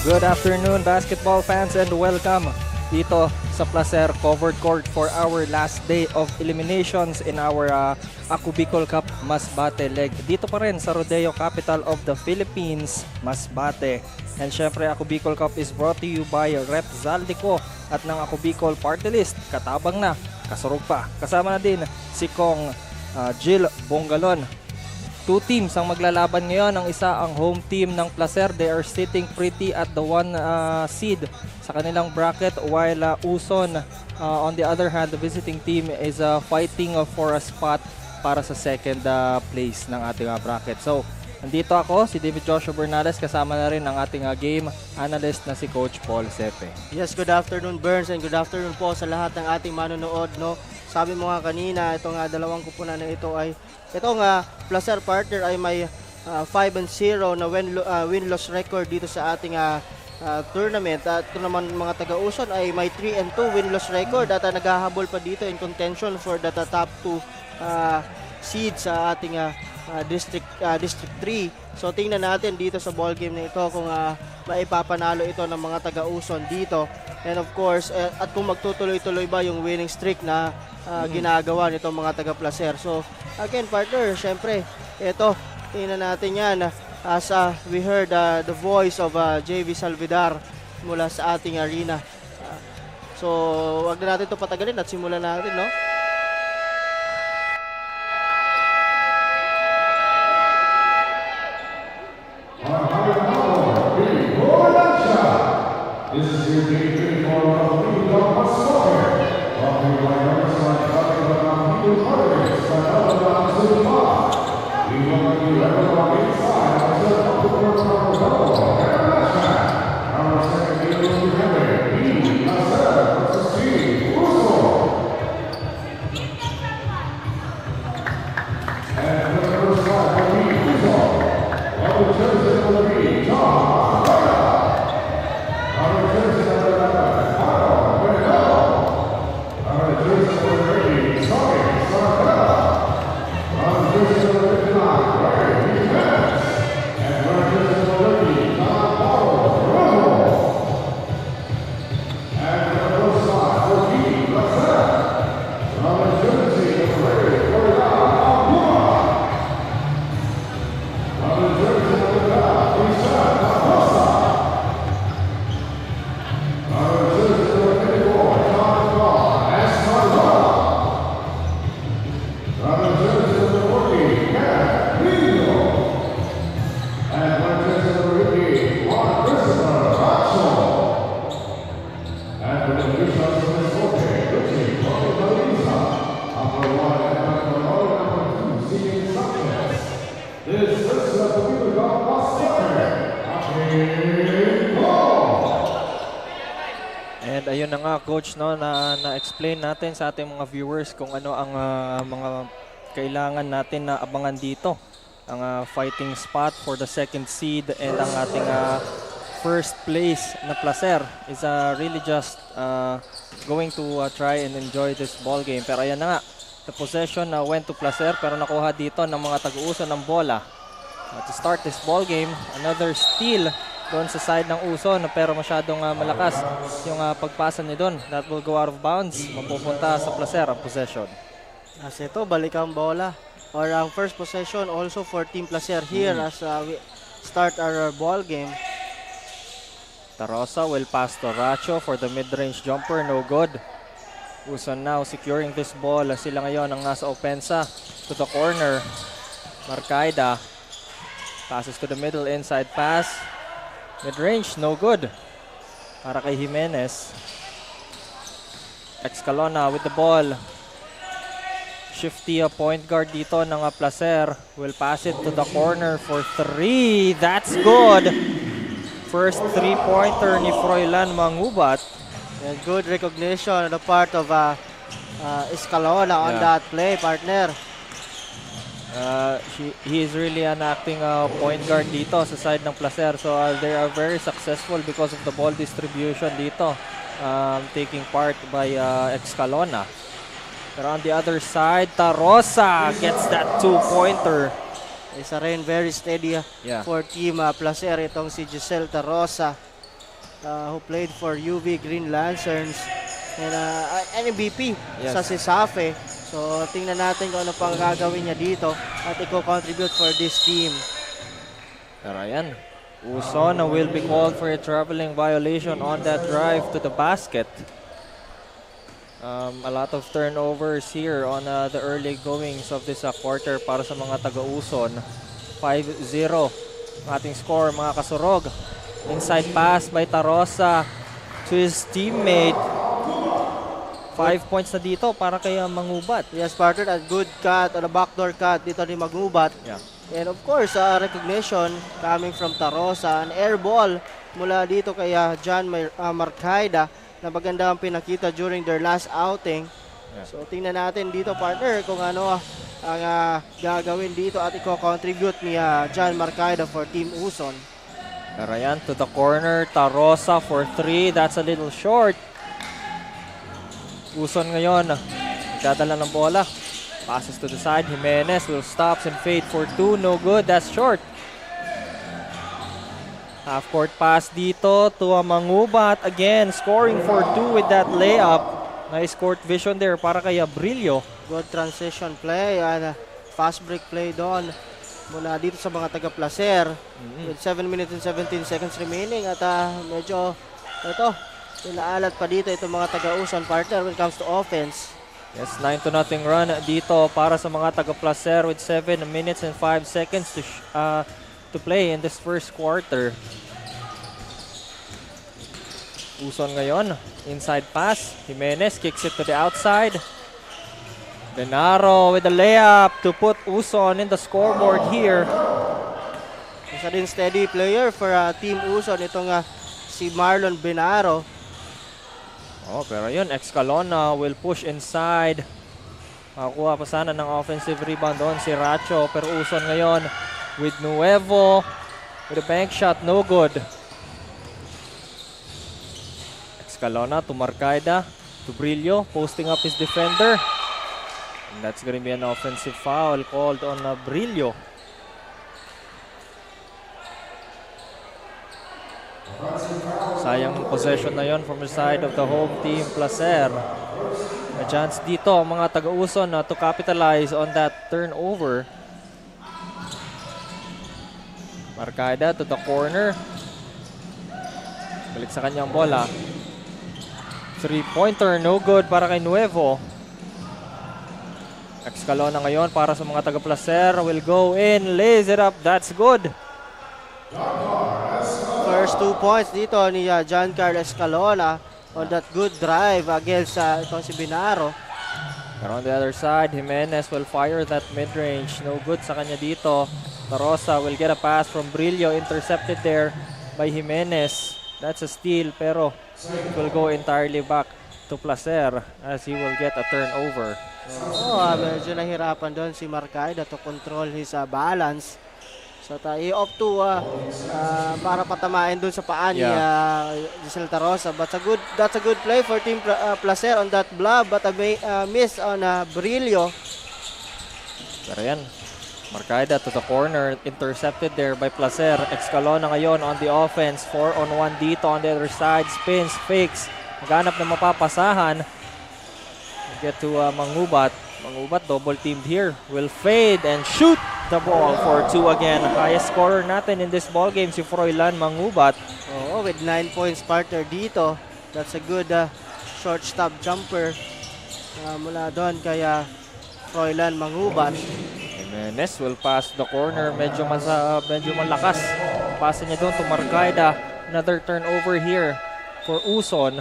Good afternoon, basketball fans, and welcome dito sa Placer Covered Court for our last day of eliminations in our Aku Bicol Cup Masbate leg. Dito pa rin sa Rodeo, capital of the Philippines, Masbate. And syempre, Aku Bicol Cup is brought to you by Rep Zaldico at ng Aku Bicol Party List. Katabang na, kasurog pa. Kasama na din si Kong Jill Bongalon. Two teams ang maglalaban ngayon. Ang isa ang home team ng Placer. They are sitting pretty at the one seed sa kanilang bracket, while Uson on the other hand, the visiting team is fighting for a spot para sa second place ng ating bracket. So, nandito ako, si David Joshua Bernales, kasama na rin ang ating game analyst na si Coach Paul Sepe. Yes, good afternoon Burns, and good afternoon po sa lahat ng ating manonood, no. Sabi mo nga kanina, itong dalawang kupunan na ito ay itong Placer partner ay may 5-0 na win-loss record dito sa ating tournament. At ito naman mga taga-Uson ay may 3-2 win-loss record at naghahabol pa dito in contention for the top 2 seeds sa ating District 3. So tingnan natin dito sa ball game na ito kung maipapanalo ito ng mga taga-Uson dito. And of course, at kung magtutuloy-tuloy ba yung winning streak na ginagawa nitong mga taga-Placer. So again partner, syempre ito, tingnan natin yan as we heard the voice of JV Salvidar mula sa ating arena. So wag na natin ito patagalin at simulan natin, no? This is your game for the Masbate. Welcome by members like Dr. Carter, we welcome you everyone inside of the Upper Our second game will be Henry, Placer versus Team Uso. And for the first side for Team Uso, number jersey number 3, John. And ayun na nga coach, no, na-explain natin sa ating mga viewers kung ano ang mga kailangan natin na abangan dito. Ang fighting spot for the second seed and ang ating first place na Placer is really just going to try and enjoy this ball game. Pero ayan na nga, the possession went to Placer pero nakuha dito ng mga tag-uusan ng bola. To start this ball game, another steal doon sa side ng Uson, pero masyadong malakas yung pagpasa ni Don. That will go out of bounds. Mapupunta sa Placer ang possession. As ito, balik ang bola. Or ang first possession also for Team Placer here as we start our ball game. Tarosa will pass to Racho for the mid-range jumper. No good. Uson now securing this ball. Sila ngayon ang nasa opensa. To the corner. Marcaida passes to the middle, inside pass. Mid-range, no good. Para kay Jimenez. Excalona with the ball. Shifty point guard dito ng Placer. Will pass it to the corner for 3. That's good. First 3-pointer ni Froilan Mangubat. And good recognition on the part of Escalona on that play, partner. He is really an acting point guard dito sa side ng Placer. So they are very successful because of the ball distribution dito. Taking part by Excalona. Pero on the other side, Tarosa gets that 2-pointer. Isa rin very steady for Team Placer itong si Giselle Tarosa. who played for UV Green Lancerns and an MVP Yes. sa Sisafe. So tingnan natin kung ano pang gagawin niya dito at i-contribute for this team. Pero ayan, Uson will be called for a traveling violation on that drive to the basket. A lot of turnovers here on the early goings of this quarter para sa mga taga-Uson. 5-0 ang ating score, mga kasurog. Inside pass by Tarosa to his teammate. 5 points na dito para kay Mangubat. Yes, partner, a good cut or a backdoor cut dito ni Magubat. Yeah. And of course, recognition coming from Tarosa. An air ball mula dito kay John Marcaida na maganda ang pinakita during their last outing. Yeah. So tingnan natin dito, partner, kung ano ang gagawin dito at i-contribute ni John Marcaida for Team Uson. Pero ayan, to the corner, Tarosa for 3. That's a little short. Uson ngayon, dadala ng bola. Passes to the side, Jimenez will stops and fade for 2. No good, that's short. Half-court pass dito to Mangubat. Again, scoring for 2 with that layup. Nice court vision there para kay Brillo. Good transition play and fast break play doon mula dito sa mga taga-Placer. With 7 minutes and 17 seconds remaining at medyo ito, inaalat pa dito itong mga taga-Uson, partner, when it comes to offense. Yes, 9-0 run dito para sa mga taga-Placer with 7 minutes and 5 seconds to play in this first quarter. Uson ngayon, inside pass. Jimenez kicks it to the outside. Benaro with a layup to put Uson in the scoreboard here. Isa din steady player for Team Uson itong si Marlon Benaro. Oh, pero yun, Excalona will push inside. Makakuha pa sana ng offensive rebound doon si Racho. Pero Uson ngayon with Nuevo. With a bank shot, no good. Excalona to Marcaida. To Brillo, posting up his defender. And that's going to be an offensive foul called on Brillo. Sayang possession na yon from the side of the home team, Placer. A chance dito ang mga taga-Uson to capitalize on that turnover. Marcaida to the corner. Balik sa kanyang bola. 3-pointer, no good para kay Nuevo. Excalona ngayon para sa mga taga-Placer. Will go in, lays it up, that's good. First 2 points dito ni Giancarlo Escalona on that good drive against itong si Benaro. Pero on the other side, Jimenez will fire that mid-range. No good sa kanya dito. Tarosa will get a pass from Brillo. Intercepted there by Jimenez. That's a steal, pero it will go entirely back to Placer as he will get a turnover. Medyo nahirapan doon si Marcaida to control his balance. So i-opt to para patamain doon sa paa ni Giselle Tarosa. But that's a good play for Team Placer on that blob, but a miss on Brillo. Pero yan, Marcaida to the corner, intercepted there by Placer. Excalona ngayon on the offense, 4-on-1 dito on the other side, spins, fakes, maghanap na mapapasahan. Get to Mangubat. Mangubat double teamed here, will fade and shoot the ball for 2 again. Highest scorer natin in this ball game si Froilan Mangubat. With 9 points partner dito. That's a good short stop jumper mula doon kaya Froilan Mangubat. Jimenez will pass the corner, medyo malakas. Pasa niya doon to Marcaida. Another turnover here for Uson.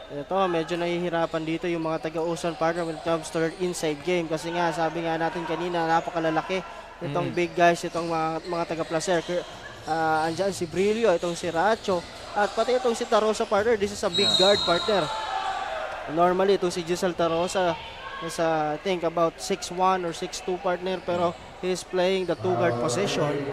Ito, medyo nahihirapan dito yung mga taga-Uson partner when it comes to their inside game. Kasi nga, sabi nga natin kanina, napakalalaki itong big guys, itong mga taga-Placer. Andyan si Brillo, itong si Racho, at pati itong si Tarosa partner. This is a big guard partner. Normally, itong si Giselle Tarosa is I think about 6'1 or 6'2 partner, pero he's playing the 2-guard position.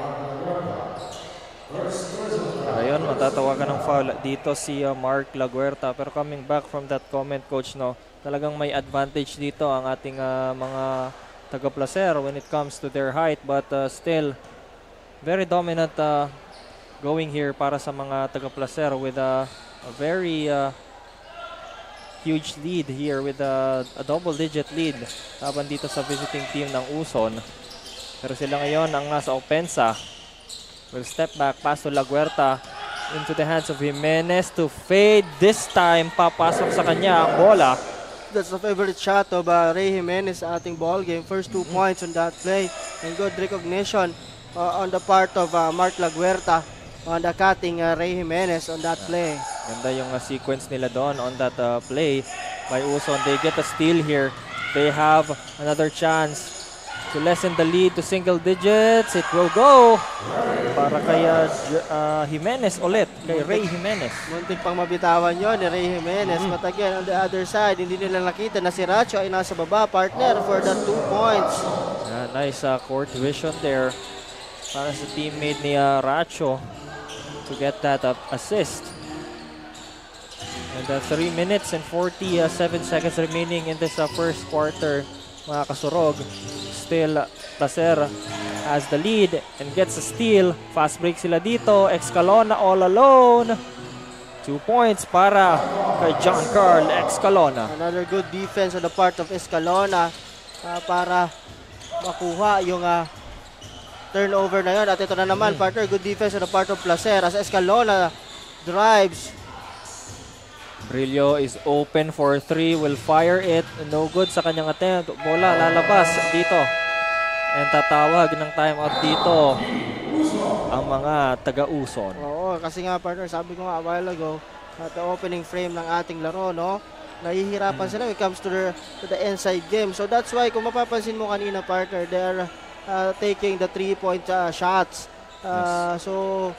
Ayun, matatawagan ng foul dito si Mark Laguerta. Pero coming back from that comment, coach, no, talagang may advantage dito ang ating mga taga-Placer when it comes to their height. But still, very dominant going here para sa mga taga-Placer with a very huge lead here with a double-digit lead laban dito sa visiting team ng Uson. Pero sila ngayon ang nasa opensa. Will step back, pass to Laguerta into the hands of Jimenez to fade. This time, papasok sa kanya ang bola. That's the favorite shot of Ray Jimenez sa ating ball game. First 2 points on that play. And good recognition on the part of Mark Laguerta on the cutting Ray Jimenez on that play. Ganda yung sequence nila doon on that play by Uson. They get a steal here. They have another chance to lessen the lead to single digits. It will go para kay Jimenez ulit, kay Ray Jimenez. Muntik pang mabitawan yon ni Ray Jimenez. But again, on the other side, hindi nila nakita na si Racho ay nasa baba, partner, for the 2 points. Nice court vision there para sa teammate ni Racho to get that assist. And 3 minutes and 47 seconds remaining in this first quarter, mga kasurog. Still, Placer has the lead and gets a steal. Fast break sila dito. Excalona all alone. 2 points para kay John Carl Excalona. Another good defense on the part of Escalona para makuha yung turnover na yun. At ito na naman, partner, good defense on the part of Placer as Escalona drives. Brillo is open for 3, will fire it. No good sa kanyang attempt. Bola lalabas dito. And tatawag ng timeout dito ang mga taga-Uson. Oo, kasi nga partner, sabi ko nga a while ago, at the opening frame ng ating laro, no? Nahihirapan sila when it comes to the inside game. So that's why kung mapapansin mo kanina, partner, they're taking the 3-point shots. So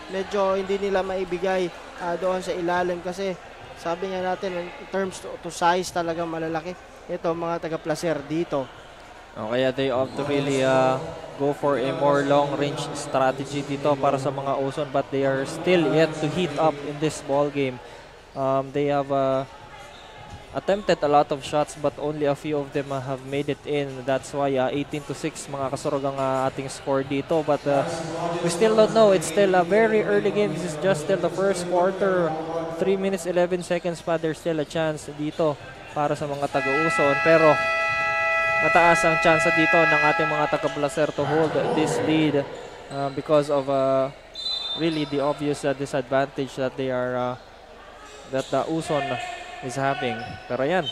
medyo hindi nila maibigay doon sa ilalim kasi sabi nga natin in terms to size talagang malalaki ito mga taga-Placer dito. Kaya they opt to really go for a more long-range strategy dito para sa mga Uson, but they are still yet to heat up in this ball game. They have attempted a lot of shots but only a few of them have made it in. That's why 18-6 mga kasurog ang ating score dito. But we still don't know. It's still a very early game. This is just still the first quarter. 3 minutes 11 seconds pa. There's still a chance dito para sa mga taga-Uson. Pero mataas ang chance dito ng ating mga taga-Placer to hold this lead because of really the obvious disadvantage that they are that the Uson is having. Pero yan,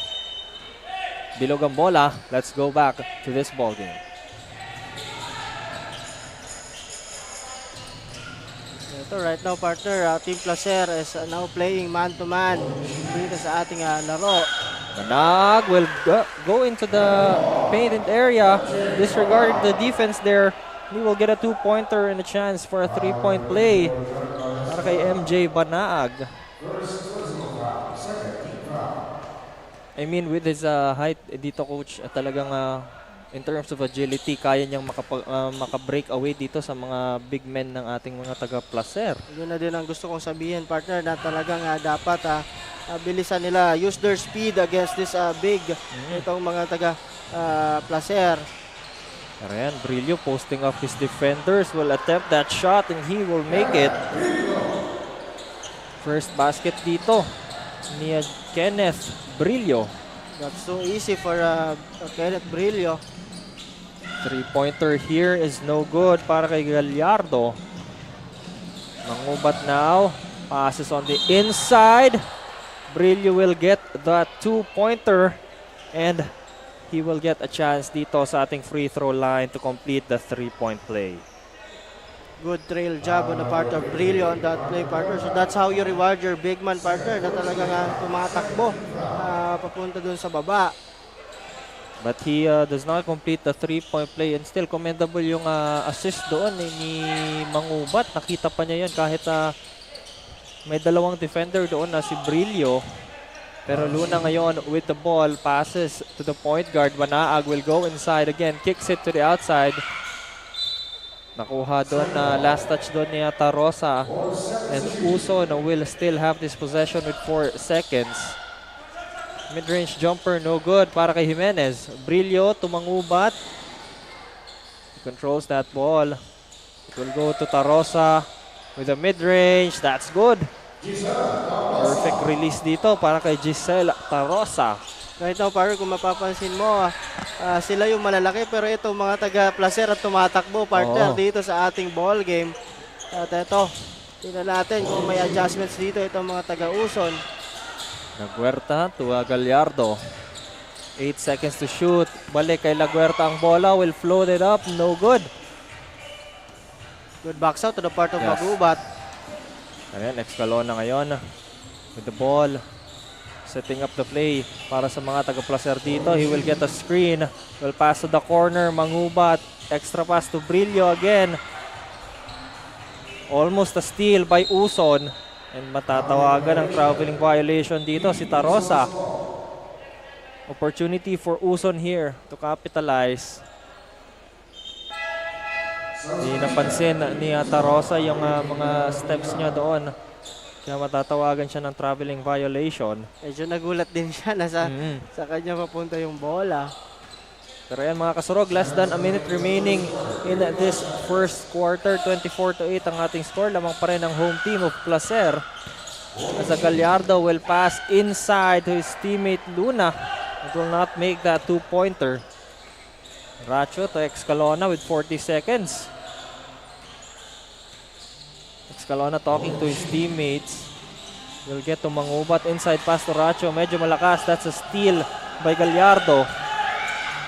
bilog ang bola. Let's go back to this ball game. Ito right now, partner, Team Placer is now playing man-to-man dito sa ating laro. Manag will go into the painted area. Disregarding the defense there. He will get a 2-pointer and a chance for a 3-point play para kay MJ Banaag. I mean, with his height dito, coach, talagang in terms of agility, kaya niyang maka-break away dito sa mga big men ng ating mga taga-Placer. Yun na din ang gusto kong sabihin, partner, na talagang dapat bilisan nila, use their speed against this big itong mga taga-Placer. Pero yan, Brillo posting up his defenders, will attempt that shot and he will make it. First basket dito ni Kenneth Brillo. That's so easy for Kenneth Brillo. 3-pointer here is no good para kay Gallardo. Mangubat now. Passes on the inside. Brillo will get that 2-pointer and he will get a chance dito sa ating free throw line to complete the 3-point play. Good trail job on the part of Brillo on that play, partner. So that's how you reward your big man, partner, na talagang tumatakbo papunta dun sa baba. But he does not complete the 3-point play and still commendable yung assist doon ni Mangubat. Nakita pa niya yun kahit may dalawang defender doon na si Brillo. Pero Luna ngayon with the ball, passes to the point guard. Banaag will go inside again, kicks it to the outside. Nakuha doon last touch doon ni Tarosa. And Uson will still have this possession with 4 seconds. Mid-range jumper, no good para kay Jimenez. Brillo, tumangubat. He controls that ball. It will go to Tarosa with a mid-range. That's good. Perfect release dito para kay Giselle Tarosa. Right now, partner, kung mapapansin mo, sila yung malalaki pero itong mga taga-placer at tumatakbo, partner, Oo. dito sa ating ball game. At ito, tingnan natin kung may adjustments dito itong mga taga-Uson. Laguerta to Gallardo. 8 seconds to shoot. Balik kay Laguerta ang bola. Will float it up. No good. Good box out to the part of Yes. Magubat. Ayan, Excalona ngayon with the ball. Setting up the play para sa mga taga-placer dito. He will get a screen. Will pass to the corner. Mangubat. Extra pass to Brillo again. Almost a steal by Uson. And matatawagan ng traveling violation dito si Tarosa. Opportunity for Uson here to capitalize. Di napansin ni Tarosa yung mga steps niya doon. Kaya matatawagan siya ng traveling violation. Medyo nagulat din siya na sa kanya papunta yung bola. Pero yan mga kasurog, less than a minute remaining in this first quarter. 24-8 ang ating score. Lamang pa rin ang home team of Placer. As Gallardo will pass inside to his teammate Luna. It will not make that two-pointer. Racho to Excalona with 40 seconds. Excalona talking to his teammates. Will get to Mangubat. Inside pass to Racho. Medyo malakas. That's a steal by Gallardo.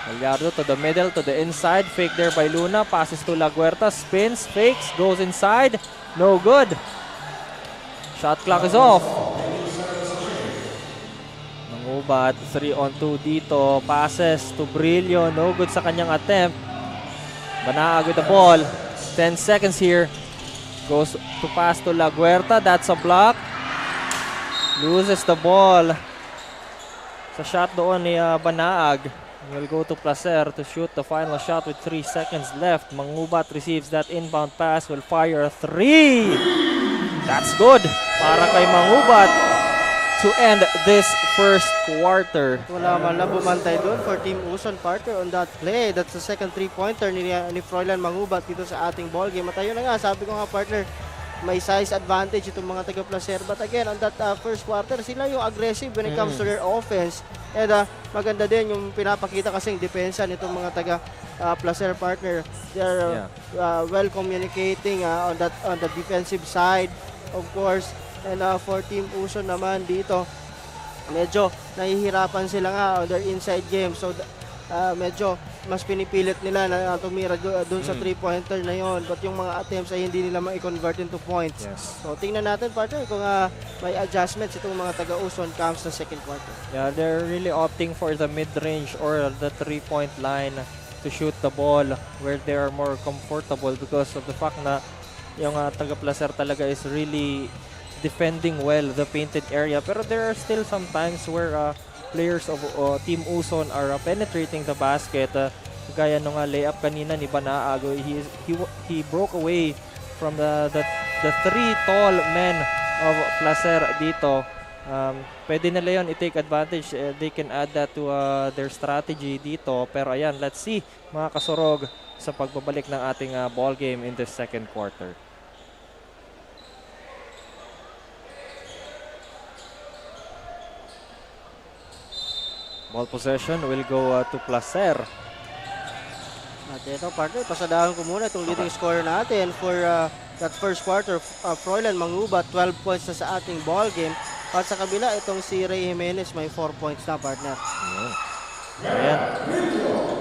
Gallardo to the middle, to the inside. Fake there by Luna. Passes to Laguerta. Spins, fakes, goes inside. No good. Shot clock is off. Mangubat, 3-on-2 dito. Passes to Brillo. No good sa kanyang attempt. Banaag with the ball. 10 seconds here. Goes to pass to Laguerta. That's a block. Loses the ball. Sa shot doon ni Banaag. Will go to Placer to shoot the final shot with 3 seconds left. Mangubat receives that inbound pass. Will fire a 3. That's good para kay Mangubat to end this first quarter. Wala man lang bumantay doon for Team Uson, partner, on that play. That's the second three-pointer ni Froilan Mangubat dito sa ating ball game. At ayun na nga, sabi ko nga, partner, may size advantage itong mga taga-Placer. But again, on that first quarter, sila yung aggressive when it comes to their offense. And maganda din yung pinapakita kasing depensa nitong mga taga-Placer, partner. They're well communicating on the defensive side, of course. And for Team Uson naman dito, medyo nahihirapan sila nga on their inside game. So medyo mas pinipilit nila na tumira doon sa 3-pointer na yon. But yung mga attempts ay hindi nila ma-convert into points. Yes. So tingnan natin, partner, kung may adjustments itong mga taga-Uson comes sa second quarter. Yeah, they're really opting for the mid-range or the 3-point line to shoot the ball where they are more comfortable because of the fact na yung taga-Placer talaga is really defending well the painted area. Pero there are still some times where players of Team Uson are penetrating the basket. Gaya nung layup kanina ni Banaag, he broke away from the three tall men of Placer dito. Pwede nila yun i-take advantage. They can add that to their strategy dito. Pero ayan, let's see mga kasurog sa pagbabalik ng ating ball game in the second quarter. Ball possession will go to Placer. At ito, partner, pasadahan ko muna itong leading scorer natin for that first quarter. Froilan Mangubat, 12 points na sa ating ball game. At sa kabila, itong si Ray Jimenez may 4 points na, partner. Ayan.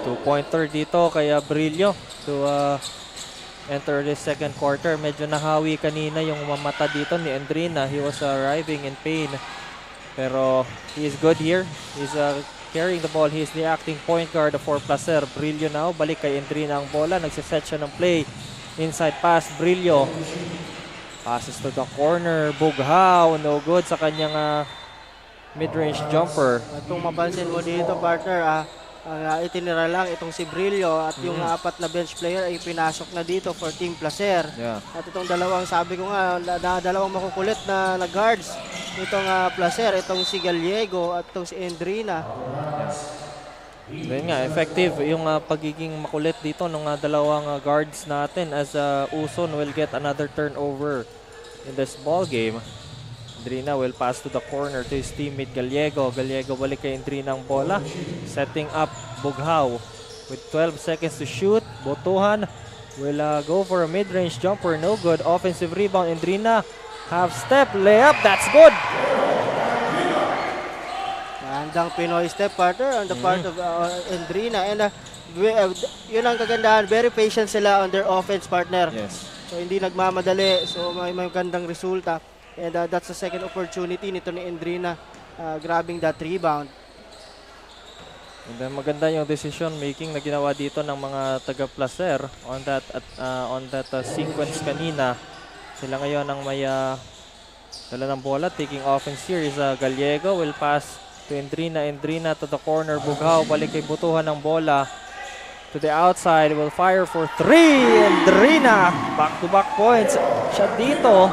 2-pointer dito kaya Brillo to enter the second quarter. Medyo nahawi kanina yung mamata dito ni Endrina. He was arriving in pain. Pero he is good here. He's carrying the ball. He is the acting point guard for Placer. Brillo now. Balik kay Endrina ang bola. Nagsiset siya ng play. Inside pass. Brillo. Passes to the corner. Bughaw. No good sa kanyang mid-range jumper. At kung mapansin mo dito, partner, itinira lang itong si Brillo at yung apat na bench player ay pinasok na dito for Team Placer. Yeah. At itong dalawang, sabi ko nga, dalawang makukulit na guards itong Placer, itong si Gallego at itong si Endrina. Yun nga, effective yung pagiging makulit dito ng dalawang guards natin as Uson will get another turnover in this ball game. Indrina will pass to the corner to his teammate Gallego. Gallego balik kay Indrina ang bola. Setting up Bughaw with 12 seconds to shoot. Botuhan will go for a mid-range jumper. No good. Offensive rebound. Indrina. Half step. Layup. That's good. Handang Pinoy step, partner, on the part of Indrina. And yun ang kagandahan. Very patient sila on their offense, partner. Yes. So hindi nagmamadali. So may gandang resulta. And that's the second opportunity nito ni Indrina grabbing that rebound. And then maganda yung decision making na ginawa dito ng mga taga-Placer on that sequence kanina. Sila ngayon ang may dala ng bola, taking offense here is Gallego will pass to Indrina. Indrina to the corner. Bughaw balik kay Botuhan ng bola to the outside, will fire for 3. Indrina back-to-back points. Shot dito.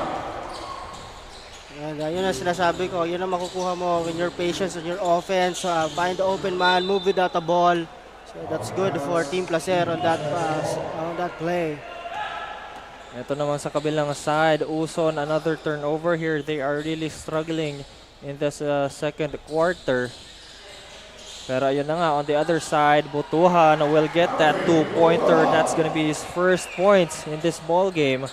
And yun ang sinasabi ko, yun ang makukuha mo when your patience on your offense, find the open man, move without the ball. So that's good for Team Placer on that play. Ito naman sa kabilang side, Uson, another turnover here. They are really struggling in this second quarter. Pero ayun na nga, on the other side, Botuhan will get that 2-pointer. That's gonna be his first points in this ball game.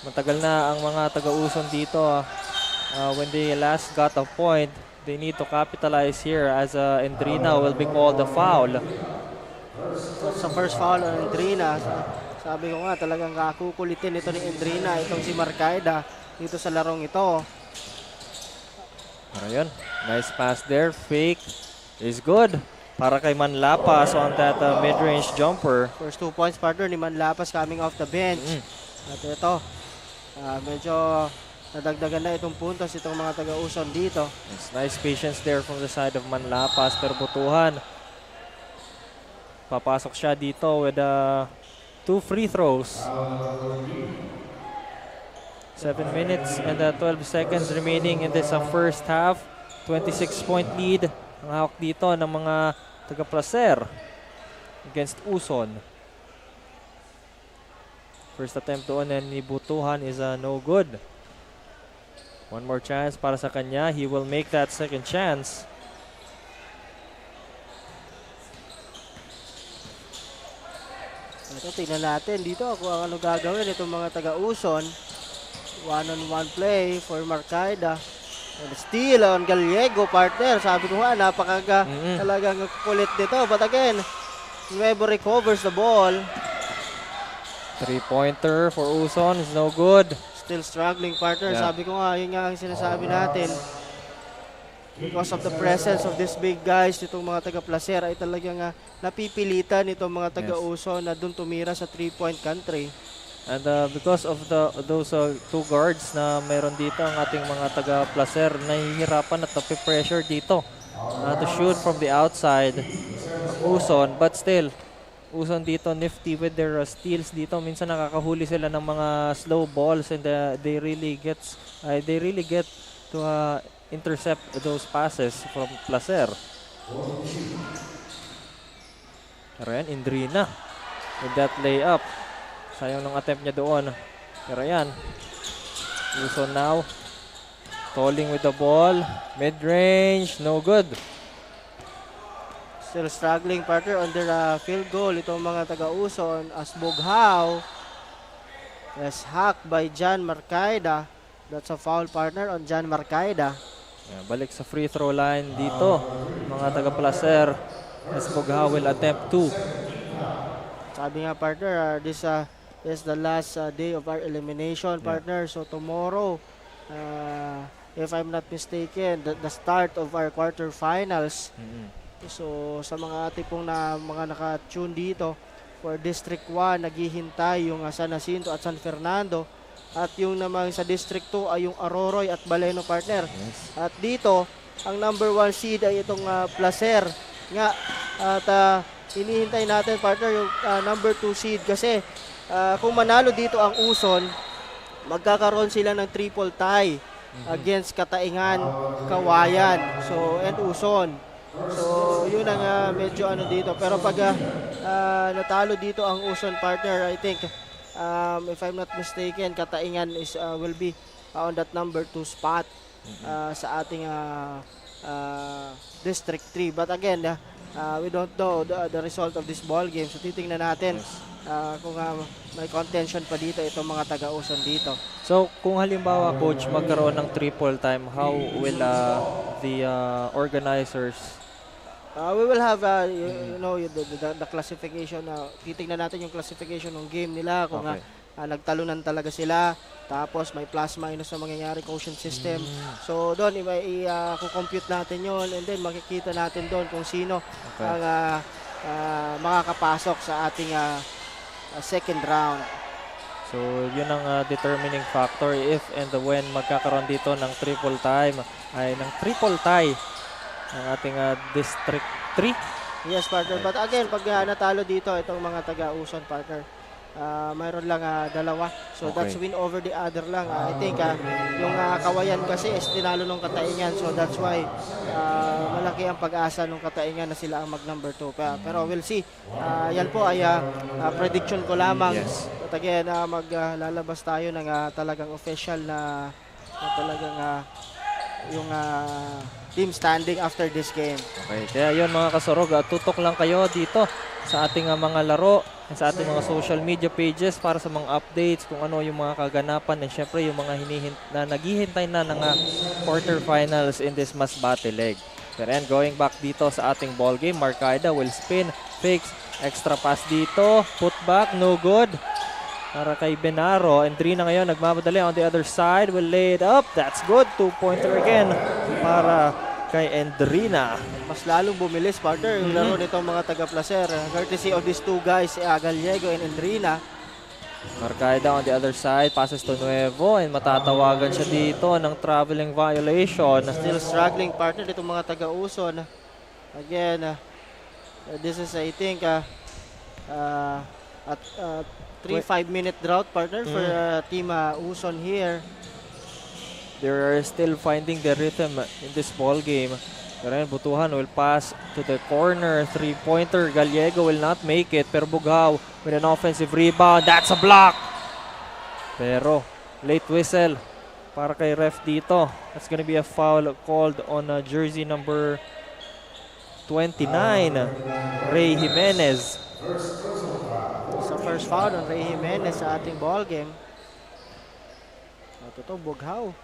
Matagal na ang mga taga-Uson dito. When they last got a point, they need to capitalize here as Indrina will be called the foul. Sa first foul on Indrina, sabi ko nga talagang kakukulitin ito ni Indrina, itong si Marcaida dito sa larong ito. Ayun, nice pass there. Fake is good para kay Manlapas on that mid-range jumper. First 2 points, partner, ni Manlapas coming off the bench. At ito, medyo nadagdagan na itong puntos itong mga taga-Uson dito. It's nice patience there from the side of Manlapas. Pero Botuhan, papasok siya dito with 2 free throws. 7 minutes and 12 seconds remaining in this first half. 26-point lead ang hawak dito ng mga taga-Placer against Uson. First attempt doon ni Botuhan is no good. One more chance para sa kanya. He will make that second chance. Ito, tingnan natin dito kung ano gagawin itong mga taga-Uson. One-on-one play for Marcaida. And steal on Gallego, partner. Sabi ko nga, talagang kulit dito. But again, Nuevo recovers the ball. 3-pointer for Uson is no good. Still struggling, partner. Yeah. Sabi ko nga, yun nga ang sinasabi natin. Because of the presence of these big guys, itong mga taga-Placer ay talagang napipilitan itong mga taga-Uson na dun tumira sa 3-point country. And because of those 2 guards na meron dito, ang ating mga taga-Placer nahihirapan at napipressure dito to shoot from the outside. Uson, but still, Uson dito nifty with their steals dito. Minsan nakakahuli sila ng mga slow balls and they really get to intercept those passes from Placer. Pero yan, Indrina with that layup. Sayang ng attempt niya doon. Pero yan, Uson now stalling with the ball. Mid-range, no good. Still struggling, partner, on their field goal. Itong mga taga-Uson as Bughaw is hacked by Jan Marcaida. That's a foul, partner, on Jan Marcaida. Yeah, balik sa free throw line dito, mga taga-Placer. As Bughaw will attempt 2. Sabi nga, partner, this is the last day of our elimination, partner. So tomorrow, if I'm not mistaken, the start of our quarterfinals. So sa mga tipong na mga naka-tune dito for District 1, naghihintay yung San Jacinto at San Fernando. At yung namang sa District 2 ay yung Aroroy at Baleno, partner. Yes. At dito, ang number 1 seed ay itong Placer. Nga, at hinihintay natin, partner, yung number 2 seed. Kasi kung manalo dito ang Uson, magkakaroon sila ng triple tie against Kataingan, Kawayan, and Uson. So, yun ang medyo dito. Pero pag natalo dito ang Uson, partner, I think, if I'm not mistaken, Kataingan will be on that number 2 spot sa ating District 3. But again, we don't know the result of this ball game. So titingnan natin kung may contention pa dito itong mga taga-Uson dito. So, kung halimbawa, Coach, magkaroon ng triple time, how will the organizers... We will have, the classification. Titingnan natin yung classification ng game nila. Kung nagtalunan talaga sila. Tapos may plus minus na mangyayari quotient system. So doon i-compute natin yon, and then makikita natin doon kung sino ang makakapasok sa ating second round. So yun ang determining factor if and when magkakaroon dito ng triple time ay ng triple tie ng ating District 3. Yes, partner. But again, pag natalo dito itong mga taga-Uson, partner, mayroon lang dalawa. So that's win over the other lang. I think yung Kawayan kasi is tinalo ng Kataingan. So that's why malaki ang pag-asa ng Kataingan na sila ang mag number 2. Pero we'll see. Yan po ay prediction ko lamang. Yes. But again, maglalabas tayo ng talagang official na talagang yung team standing after this game. Okay, kaya yun mga kasurog, tutok lang kayo dito sa ating mga laro at sa ating mga social media pages para sa mga updates kung ano yung mga kaganapan and syempre yung mga naghihintay na ng quarterfinals in this Masbate leg. Pero and going back dito sa ating ball game, Marcaida will spin, fakes, extra pass dito, putback, no good. Para kay Benaro, and Drina ngayon nagmamadali on the other side, will lay it up, that's good, 2-pointer again para kay Endrina. Mas lalong bumilis, partner, yung laro nitong mga taga-Placer. Courtesy of these two guys, Gallego and Endrina. Marcaida on the other side, passes to Nuevo, and matatawagan siya dito ng traveling violation. Still struggling, partner, itong mga taga-Uson. Again, this is, I think, at 3-5-minute drought, partner, for Team Uson here. They're still finding the rhythm in this ball game. Pero Butuhan will pass to the corner. 3-pointer. Gallego will not make it. Pero Bughaw with an offensive rebound. That's a block! Pero late whistle para kay ref dito. That's gonna be a foul called on jersey number 29, Ray Jimenez. Sa first foul on Ray Jimenez sa ating ball game. Ito Bughaw.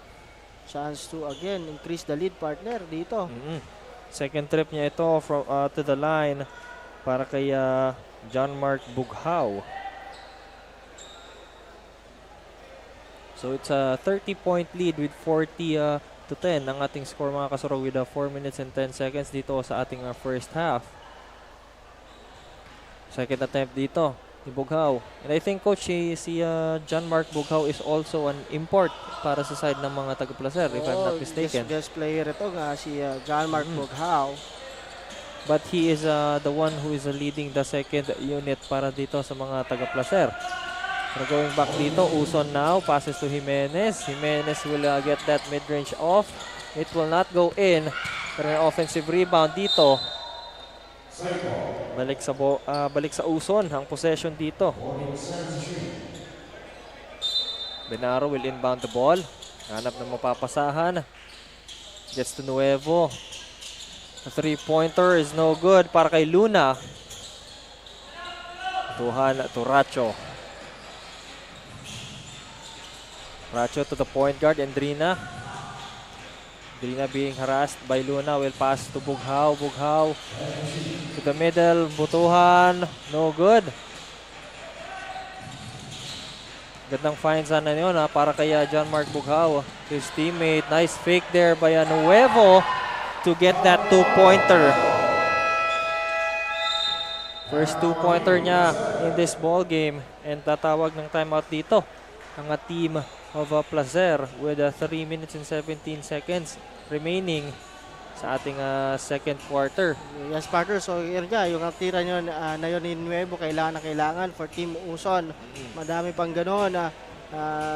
Chance to again increase the lead, partner, dito. Second trip niya ito from to the line para kay John Mark Bughaw. So it's a 30-point lead with 40 to 10 ang ating score mga kasurog with 4 minutes and 10 seconds dito sa ating first half. Second attempt dito ni Bughaw. And I think coach si John Mark Bughaw is also an import para sa side ng mga taga-Placer if I'm not mistaken. Guest player ito nga si John Mark Bughaw. But he is the one who is leading the second unit para dito sa mga taga-Placer. So going back dito, Uson now passes to Jimenez. Jimenez will get that mid-range off. It will not go in. Pero may offensive rebound dito. Balik sa Uson ang possession dito. Benaro will inbound the ball. Hanap ng mapapasahan. Gets to Nuevo. The 3-pointer is no good para kay Luna. Tuhan to Racho. Racho to the point guard, Endrina. Endrina being harassed by Luna will pass to Bughaw. Bughaw to the middle. Butuhan. No good. Gandang find sana yun para kay John Mark Bughaw. His teammate. Nice fake there by Nuevo to get that 2-pointer. First 2-pointer niya in this ball game. And tatawag ng timeout dito ang team of Placer with 3 minutes and 17 seconds remaining sa ating second quarter. Yes, partner. So, yun nga, yung tira nyo na yun ni Nuevo, kailangan for Team Uson. Madami pang ganon.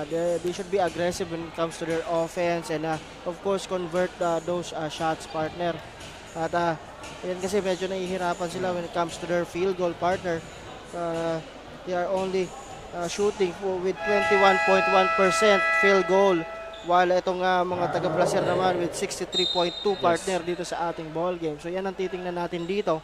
They should be aggressive when it comes to their offense and of course, convert those shots, partner. At yan kasi medyo nahihirapan sila when it comes to their field goal, partner. They are only shooting with 21.1% field goal while itong mga taga-Placer naman with 63.2 partner dito sa ating ball game. So yan ang titingnan natin dito.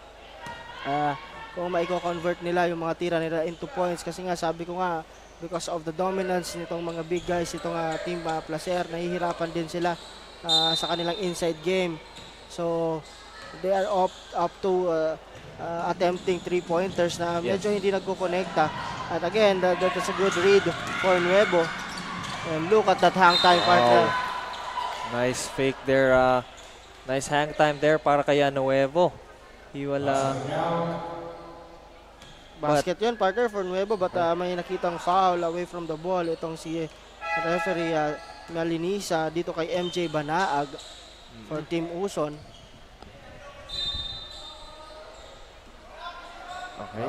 Kung maiko-convert nila yung mga tira nila into points, kasi nga sabi ko nga, because of the dominance nitong mga big guys, itong team Placer, nahihirapan din sila sa kanilang inside game. So they are up to attempting 3-pointers na medyo hindi nagkukonekta. At again, that's a good read for Nuevo. And look at that hang time, partner. Nice fake there. Nice hang time there para kay Nuevo. Wala. Basket yun, partner, for Nuevo, but may nakitang foul away from the ball. Itong si referee Malinisa dito kay MJ Banaag for Team Uson. Okay.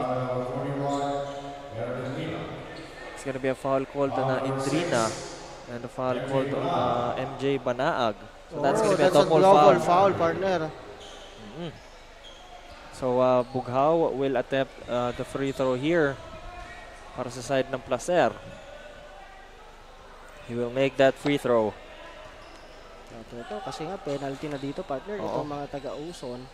It's gonna be a foul called on Indrina and a foul called on MJ Banaag. So that's gonna be a double foul, partner. So Bughaw will attempt the free throw here para sa side ng Placer. He will make that free throw. Ito, kasi nga penalty na dito, partner. Itong mga taga-Uson.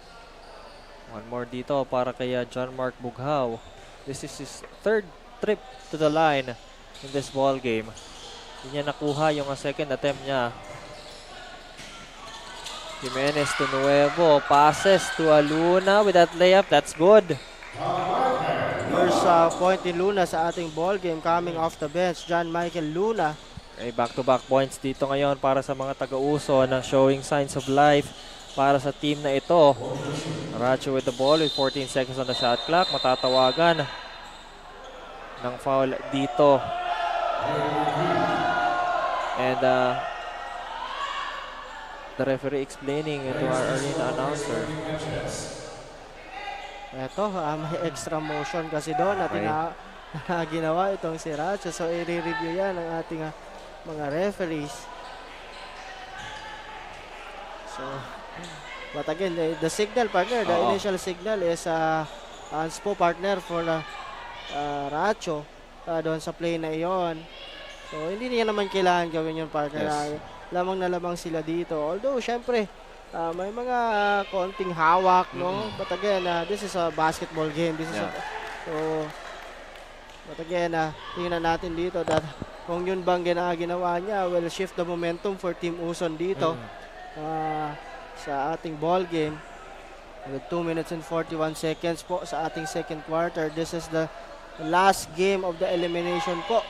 One more dito para kay John Mark Bughaw. This is his third trip to the line in this ball game. Hindi niya nakuha yung second attempt niya. Jimenez to Nuevo, passes to Luna with that layup, that's good. First point ni Luna sa ating ball game coming off the bench, John Michael Luna. Okay, back-to-back points dito ngayon para sa mga taga-Uson na showing signs of life para sa team na ito. Racho with the ball with 14 seconds on the shot clock, matatawagan ng foul dito. And the referee explaining to our arena announcer. Ito, may extra motion kasi doon natin na ginawa itong si Racho. So, i-review yan ng ating mga referees. So, but again, the signal, partner, the initial signal is Anspo, partner, for Racho doon sa play na iyon. So, hindi niya naman kailangan gawin yun, partner. Yes. Lamang na lamang sila dito. Although, syempre, may mga konting hawak, no? But again, this is a basketball game. This is but again, tingnan natin dito that kung yun bang ginawa niya, will shift the momentum for Team Uson dito sa ating ball game. With 2 minutes and 41 seconds po sa ating second quarter. This is the last game of the elimination po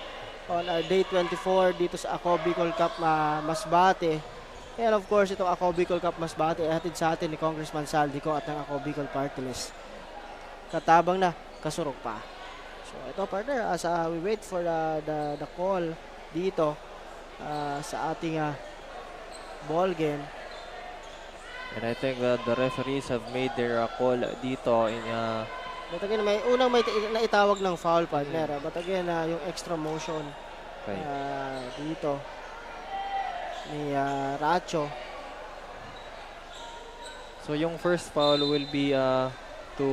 on our day 24 dito sa Ako Bicol Cup Masbate. And of course, itong Ako Bicol Cup Masbate ay hatid sa atin ni Congressman Saldico at ng Ako Bicol Party List. Katabang na, kasurok pa. So ito, partner, as we wait for the call dito sa ating ball game. And I think that the referees have made their call dito in but again, may naitawag ng foul, partner. But again, yung extra motion dito ni Racho. So yung first foul will be to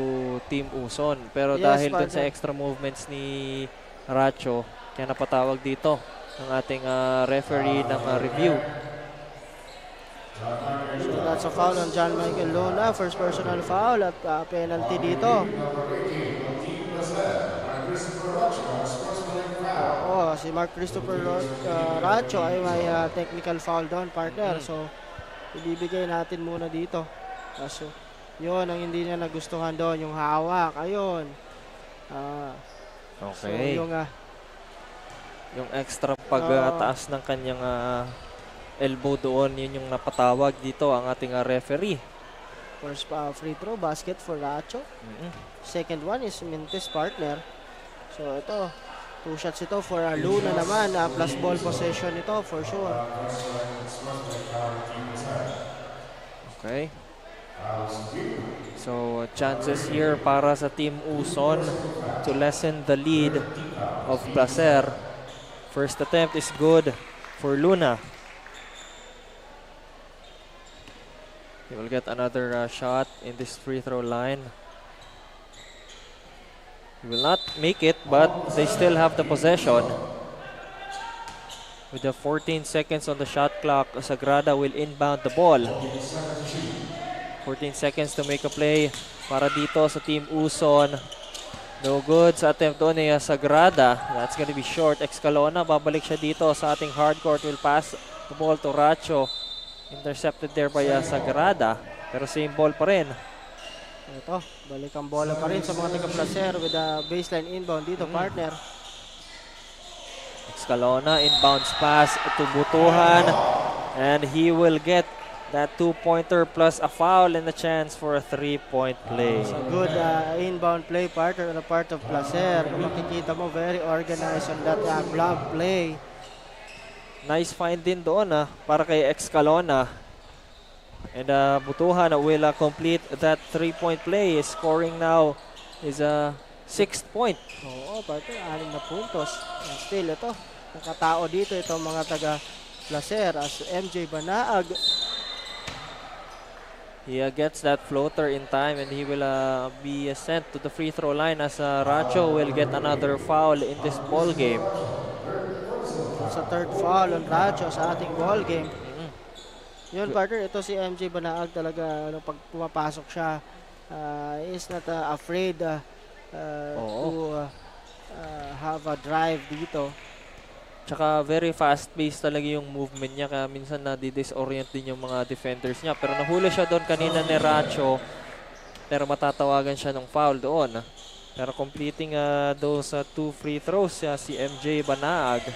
Team Uson. Pero Yes, dahil dun sa partner. extra movements ni Racho, kaya napatawag dito ng ating referee ng review. So that's a foul on John Michael Luna. First personal foul at penalty dito. Si Mark Christopher Racho ay may technical foul doon, partner. So, ibibigay natin muna dito. So, yun ang hindi niya nagustuhan doon, yung hawak. Ayun. Okay. So, yung extra pagtaas ng kanyang elbow doon, yun yung napatawag dito ang ating referee. First free throw, basket for Racho. Second one is Mintes, partner. So, ito. 2 shots ito for Luna naman. Plus ball possession ito for sure. Okay. So, chances here para sa Team Uson to lessen the lead of Placer. First attempt is good for Luna. He will get another shot in this free throw line. He will not make it, but they still have the possession. With the 14 seconds on the shot clock, Sagrada will inbound the ball. 14 seconds to make a play para dito sa Team Uson. No good sa attempt doon ni Sagrada. That's gonna be short. Excalona, babalik siya dito sa ating hardcourt. Will pass the ball to Racho. Intercepted there by Sagrada. Pero same ball pa rin. Ito, balik ang bola pa rin sa mga taga-Placer with a baseline inbound dito, partner. Excalona, inbounds pass to Butuhan. And he will get that 2-pointer plus a foul and a chance for a 3-point play. So good inbound play, partner, on the part of Placer. Kung makikita mo, very organized on that block play. Nice find din doon para kay Excalona. And Butuhan will complete that 3-point play. Scoring now is a 6th point. Oo, partner, 6 na puntos. And still, ito, nakatao dito itong mga taga-Placer as MJ Banaag. He gets that floater in time and he will be sent to the free throw line as Racho will get another foul in this ball game. Sa third foul on Racho sa ating ball game. Yun, partner, ito si MJ Banaag talaga, pag pumapasok siya, is not afraid to have a drive dito. Tsaka very fast-paced talaga yung movement niya, kaya minsan na-disorient din yung mga defenders niya. Pero nahuli siya doon kanina ni Racho, pero matatawagan siya ng foul doon. Pero completing those 2 free throws si MJ Banaag.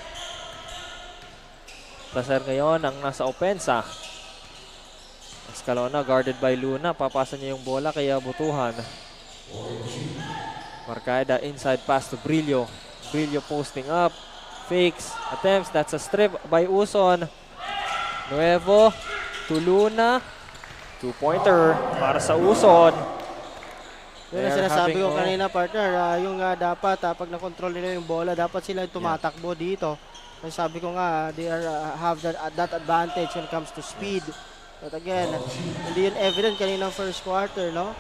Placer ngayon ang nasa opensa. Excalona guarded by Luna, papasa niya yung bola kaya Butuhan. Marcaida inside pass to Brillo. Brillo posting up. Fakes, attempts, that's a strip by Uson. Nuevo to Luna. 2-pointer para sa Uson. Yun ang sinasabi ko kanina, partner, yung dapat pag na-control nila yung bola, dapat sila tumatakbo dito. Kasi sabi ko nga, they have that advantage when it comes to speed. But again, hindi yun evident kanina first quarter, no?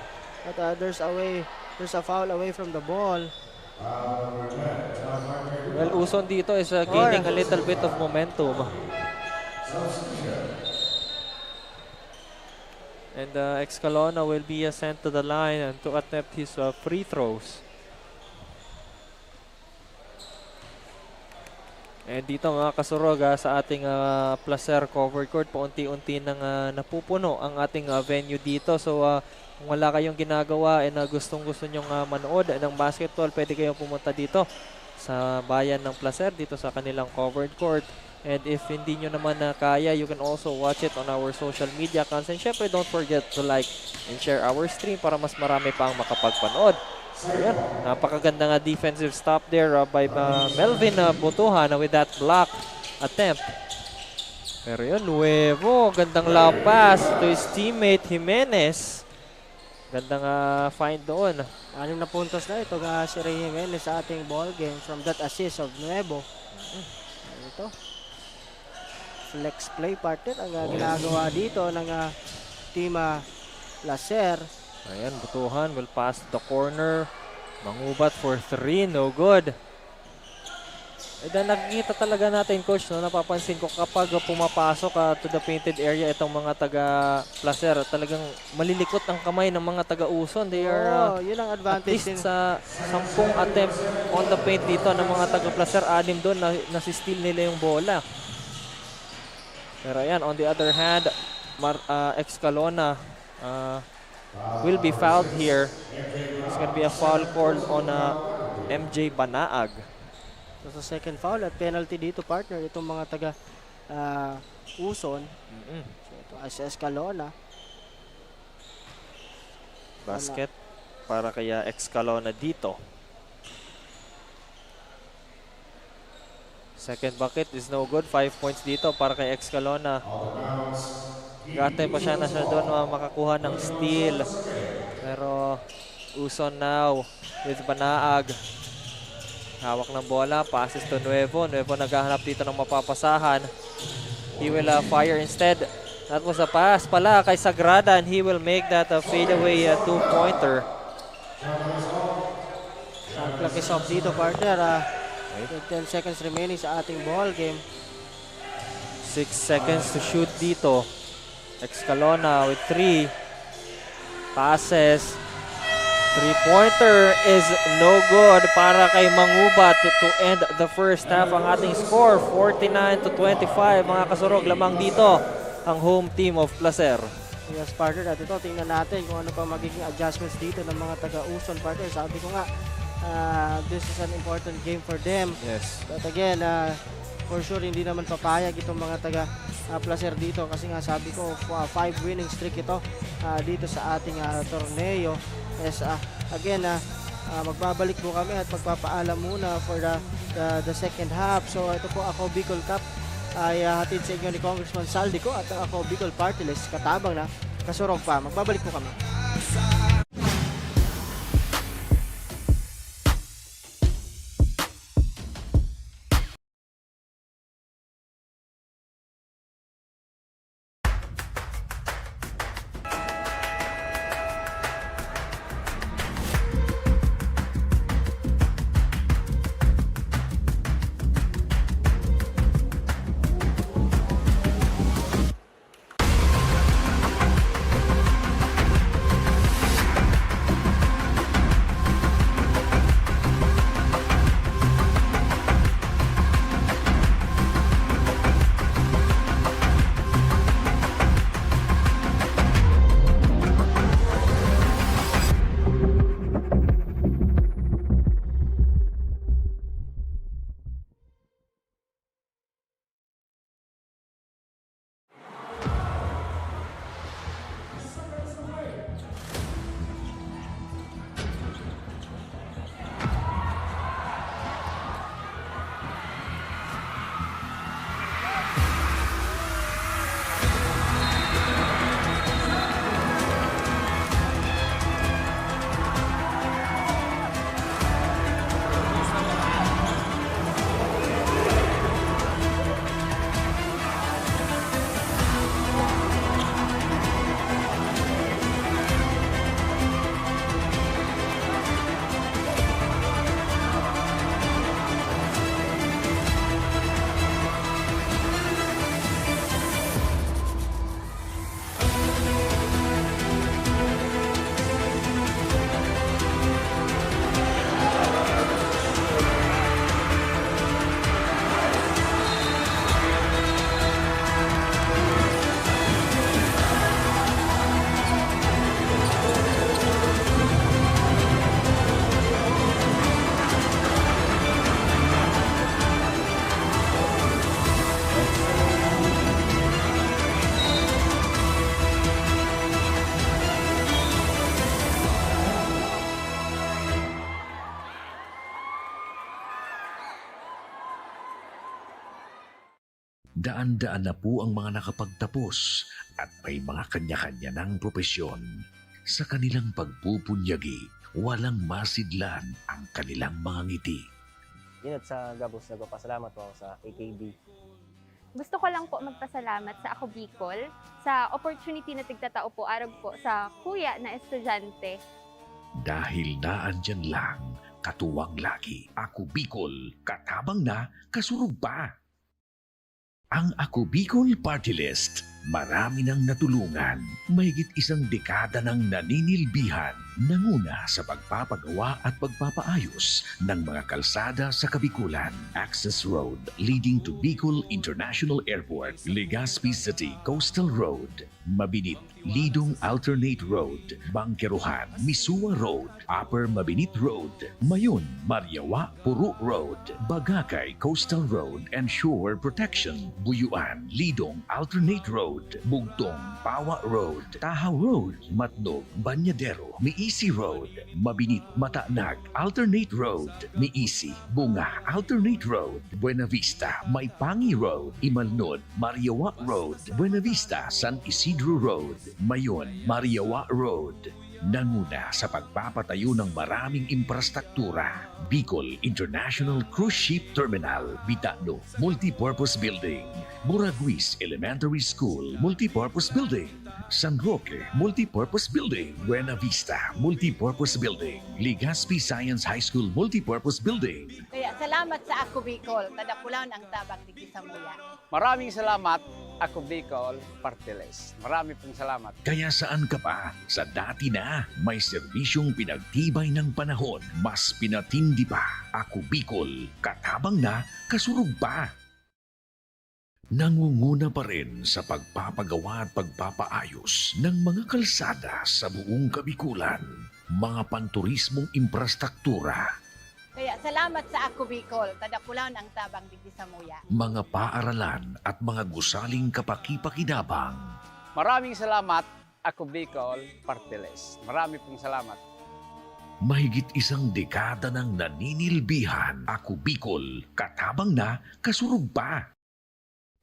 But there's a foul away from the ball. Well, Uson dito is gaining a little bit of momentum. And Excalona will be sent to the line and to attempt his free throws. And dito mga kasurog sa ating Placer covered court, paunti-unti nang napupuno ang ating venue dito. So kung wala kayong ginagawa and gustong-gusto nyong manood ng basketball, pwede kayong pumunta dito sa bayan ng Placer, dito sa kanilang covered court. And if hindi nyo naman kaya, you can also watch it on our social media accounts. And syempre, don't forget to like and share our stream para mas marami pa ang makapagpanood. Ayan, napakaganda nga defensive stop there by Melvin Butuhan with that block attempt. Pero yun, Nuevo, gandang lob pass to his teammate Jimenez. Gandang find doon. 6 na puntos na ito si Ray Jimenez sa ating ball game from that assist of Nuevo. Ito. Flex play, partner ang ginagawa dito ng team Placer. Ayan, Butuhan will pass the corner. Mangubat for 3, no good. Nakikita talaga natin, coach, no, napapansin ko kapag pumapasok to the painted area itong mga taga-Placer, talagang malilikot ang kamay ng mga taga-Uson. They are yun ang at advantage least sa 10 attempt on the paint dito ng mga taga-Placer, 6 doon nasi-steal nila yung bola. Pero ayan, on the other hand, Excalona will be fouled here. It's gonna be a foul called on MJ Banaag. So, sa second foul at penalty dito, partner, itong mga taga Uson. So, ito ay si Escalona. Basket para kaya Excalona dito. Second bucket is no good. 5 points dito para kay Excalona. Gatay pa siya na siya doon makakuha ng steal. Pero Uson now with Banaag. Hawak ng bola, passes to Nuevo. Nuevo naghahanap dito ng mapapasahan. He will fire instead. That was a pass pala kay Sagrada and he will make that a fadeaway 2-pointer. Clock is off dito, partner. With 10 seconds remaining sa ating ball game. 6 seconds to shoot dito. Excalona with 3 passes. 3-pointer is no good para kay Mangubat to end the first half. Ang ating score 49-25 mga kasurog. Lamang dito ang home team of Placer. Yes, partner. At ito, tingnan natin kung ano pa magiging adjustments dito ng mga taga-Uson, partner. Sabi ko nga, this is an important game for them. Yes. But again, for sure, hindi naman papayag itong mga taga-Placer dito. Kasi nga sabi ko, 5 winning streak ito dito sa ating torneo. Yes, again, magbabalik po kami at magpapaalam muna for the second half. So ito po ako, Bicol Cup, ay hatid sa inyo ni Congressman Saldico at ako, Bicol Party List, katabang na Kasurog pa. Magbabalik po kami. Daan-daan na po ang mga nakapagtapos at may mga kanya-kanya ng propesyon. Sa kanilang pagpupunyagi, walang masidlan ang kanilang mga ngiti. Yun at sa Gabos, nagpapasalamat po ako sa AKB. Gusto ko lang po magpasalamat sa Ako Bicol sa opportunity na tigtatao po araw po sa kuya na estudyante. Dahil naandyan lang, katuwang lagi. Ako Bicol, katabang na, kasurog pa. Ang Ako Bicol Party List, marami nang natulungan, mahigit 1 dekada nang naninilbihan, nanguna sa pagpapagawa at pagpapaayos ng mga kalsada sa Kabikulan. Access Road leading to Bicol International Airport, Legazpi City Coastal Road, Mabinit, Lidong Alternate Road, Bangkeruhan, Misua Road, Upper Mabinit Road, Mayon, Mariawa, Puro Road, Bagakay Coastal Road and Shore Protection, Buyuan, Lidong Alternate Road, Bugtong, Pawa Road, Tahaw Road, Matnog, Banyadero, Miisi Road, Mabinit, Mataanag, Alternate Road, Miisi, Bunga, Alternate Road, Buena Vista, Maipangi Road, Imalnod, Mariawa Road, Buena Vista, San Isidro Road, Mayon, Mariawa Road, Nanguna sa pagpapatayo ng maraming infrastruktura. Bicol International Cruise Ship Terminal, Bitano Multipurpose Building, Muraguis Elementary School Multipurpose Building, San Roque Multipurpose Building, Buena Vista Multipurpose Building, Legazpi Science High School Multipurpose Building. Kaya salamat sa Ako Bicol, tadakulan ang tabang digdi sa muya. Maraming salamat, Ako Bicol Party List. Marami pong salamat. Kaya saan ka pa? Sa dati na, may serbisyong pinagtibay ng panahon. Mas pinatindi pa. Ako Bicol, katabang na, kasurug pa. Nangunguna pa rin sa pagpapagawa at pagpapaayos ng mga kalsada sa buong Kabikulan. Mga panturismong infrastruktura, Kaya salamat sa Ako Bicol, tadakulan ang tabang digdi sa muya. mga paaralan at mga gusaling kapaki-pakinabang. Maraming salamat, Ako Bicol Party List. Marami pong salamat. Mahigit isang dekada ng naninilbihan. Ako Bicol, katabang na, kasurug pa.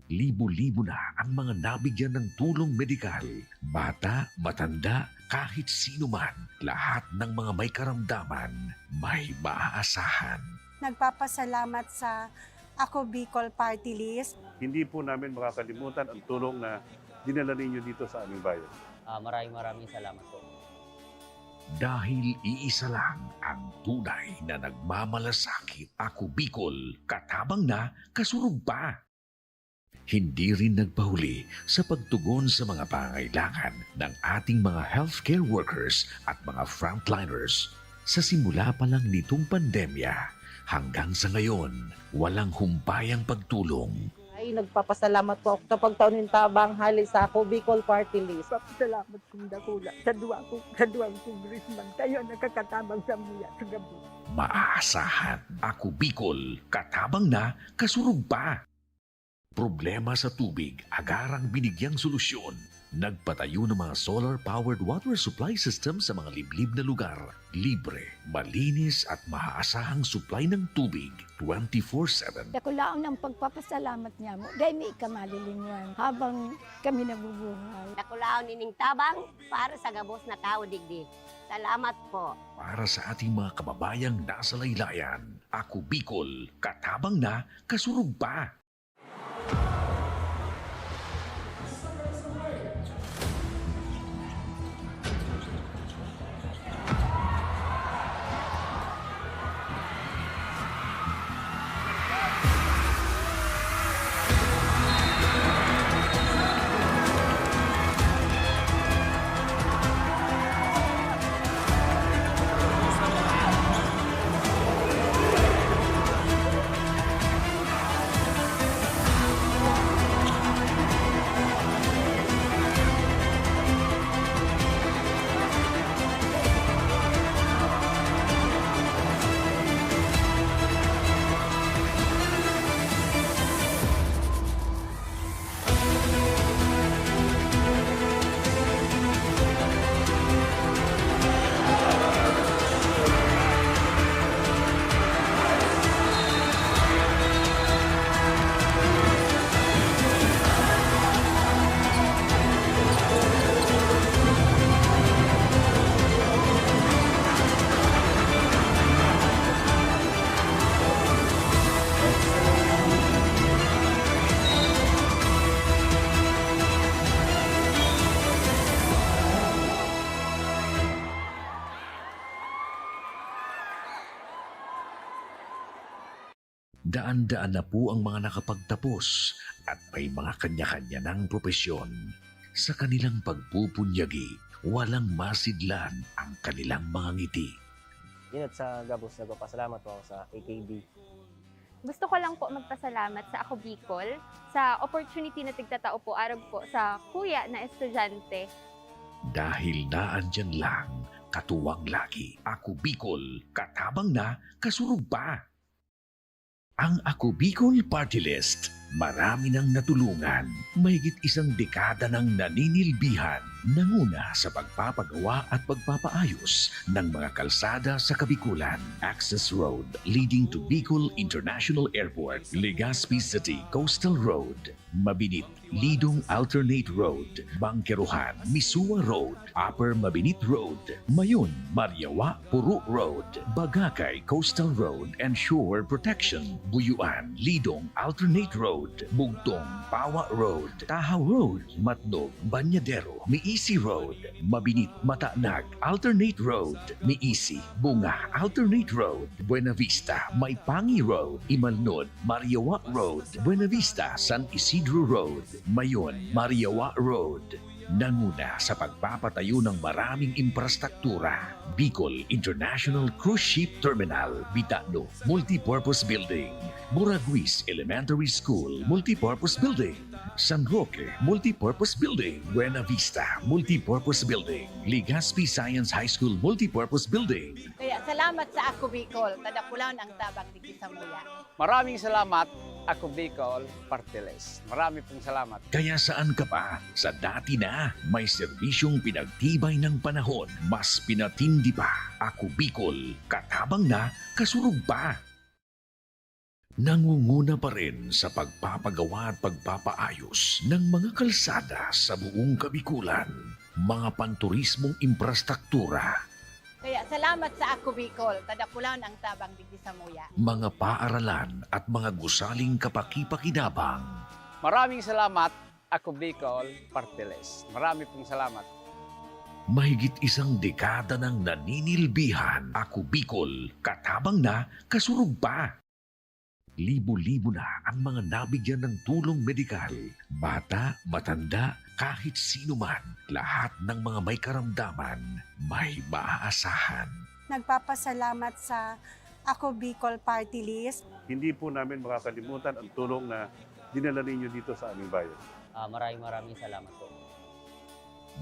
Libo-libo na ang mga nabigyan ng tulong medikal. Bata, matanda, kahit sino man, lahat ng mga may karamdaman, may maaasahan. Nagpapasalamat sa Ako Bicol Party List. Hindi po namin makakalimutan ang tulong na dinala ninyo dito sa aming bayan. Maraming salamat po. Dahil iisa lang ang tunay na nagmamalasakit. Ako Bicol, katabang na, kasurug pa. Hindi rin nagpahuli sa pagtugon sa mga pangailangan ng ating mga healthcare workers at mga frontliners. Sa simula pa lang nitong pandemya, hanggang sa ngayon, walang humpayang pagtulong. Ay, nagpapasalamat po ako sa pagtaunin tabang hali sa Ako Bicol Party List. Salamat kong dakula sa duwang congressman. Kayo nakakatabang sa muya sa gabi. Maaasahan. Ako Bicol, katabang na, kasurug pa. Problema sa tubig, agarang binigyang solusyon. Nagpatayo ng mga solar-powered water supply system sa mga liblib na lugar. Libre, malinis at maaasahang supply ng tubig 24/7. Dakulaon ng pagpapasalamat niya mo. Dahil may ikamalilinwan habang kami nabubuhay. Dakulaon ining tabang para sa gabos na tao digdi. Salamat po. Para sa ating mga kababayang nasa laylayan, Ako Bicol, katabang na, kasurug pa. Daan-daan na po ang mga nakapagtapos at may mga kanya-kanya ng propesyon. Sa kanilang pagpupunyagi, walang masidlan ang kanilang mga ngiti. Dinat sa Gabos, nagpapasalamat po ako sa AKB. Gusto ko lang po magpasalamat sa Ako Bicol sa opportunity na tigtatao po arag po sa kuya na estudyante. Dahil naandyan lang, katuwang lagi. Ako Bicol, katabang na, kasurug pa. Ang Ako Bicol Party List Marami nang natulungan, mahigit isang dekada ng naninilbihan, nanguna sa pagpapagawa at pagpapaayos ng mga kalsada sa Kabikulan. Access Road leading to Bicol International Airport, Legazpi City Coastal Road, Mabinit, Lidong Alternate Road, Bangkeruhan, Misua Road, Upper Mabinit Road, Mayon, Mariawa, Puro Road, Bagakay Coastal Road and Shore Protection, Buyuan, Lidong Alternate Road, Bugtong, Pawa Road, Tahaw Road, Matnog, Banyadero, Miisi Road, Mabinit, Mataanag, Alternate Road, Miisi, Bunga, Alternate Road, Buena Vista, Maipangi Road, Imalnod, Mariawa Road, Buena Vista, San Isidro Road, Mayon, Mariawa Road. Nanguna sa pagpapatayo ng maraming infrastruktura. Bicol International Cruise Ship Terminal, Bitano, Multipurpose Building, Muraguis Elementary School, Multipurpose Building, San Roque, Multipurpose Building, Buena Vista, Multipurpose Building, Legazpi Science High School, Multipurpose Building. Kaya salamat sa Ako Bicol, tadakulan ang tabang digdi sa muya. Maraming salamat, Ako Bicol Party List. Marami pong salamat. Kaya saan ka pa? Sa dati na, may serbisyong pinagtibay ng panahon, mas pinatindi pa. Ako Bicol, katabang na, kasurug pa. Nangunguna pa rin sa pagpapagawa at pagpapaayos ng mga kalsada sa buong Kabikulan, mga panturismong infrastruktura, Kaya salamat sa Ako Bicol, tadakulan ang tabang digdi sa muya. mga paaralan at mga gusaling kapakipakinabang. Maraming salamat, Ako Bicol Party List. Marami pong salamat. Mahigit isang dekada ng naninilbihan, Ako Bicol, katabang na, kasurug pa. Libo-libo na ang mga nabigyan ng tulong medikal. Bata, matanda, kahit sino man, lahat ng mga may karamdaman, may maaasahan. Nagpapasalamat sa Ako Bicol Party List. Hindi po namin makakalimutan ang tulong na dinala ninyo dito sa aming bayan. Maraming salamat po.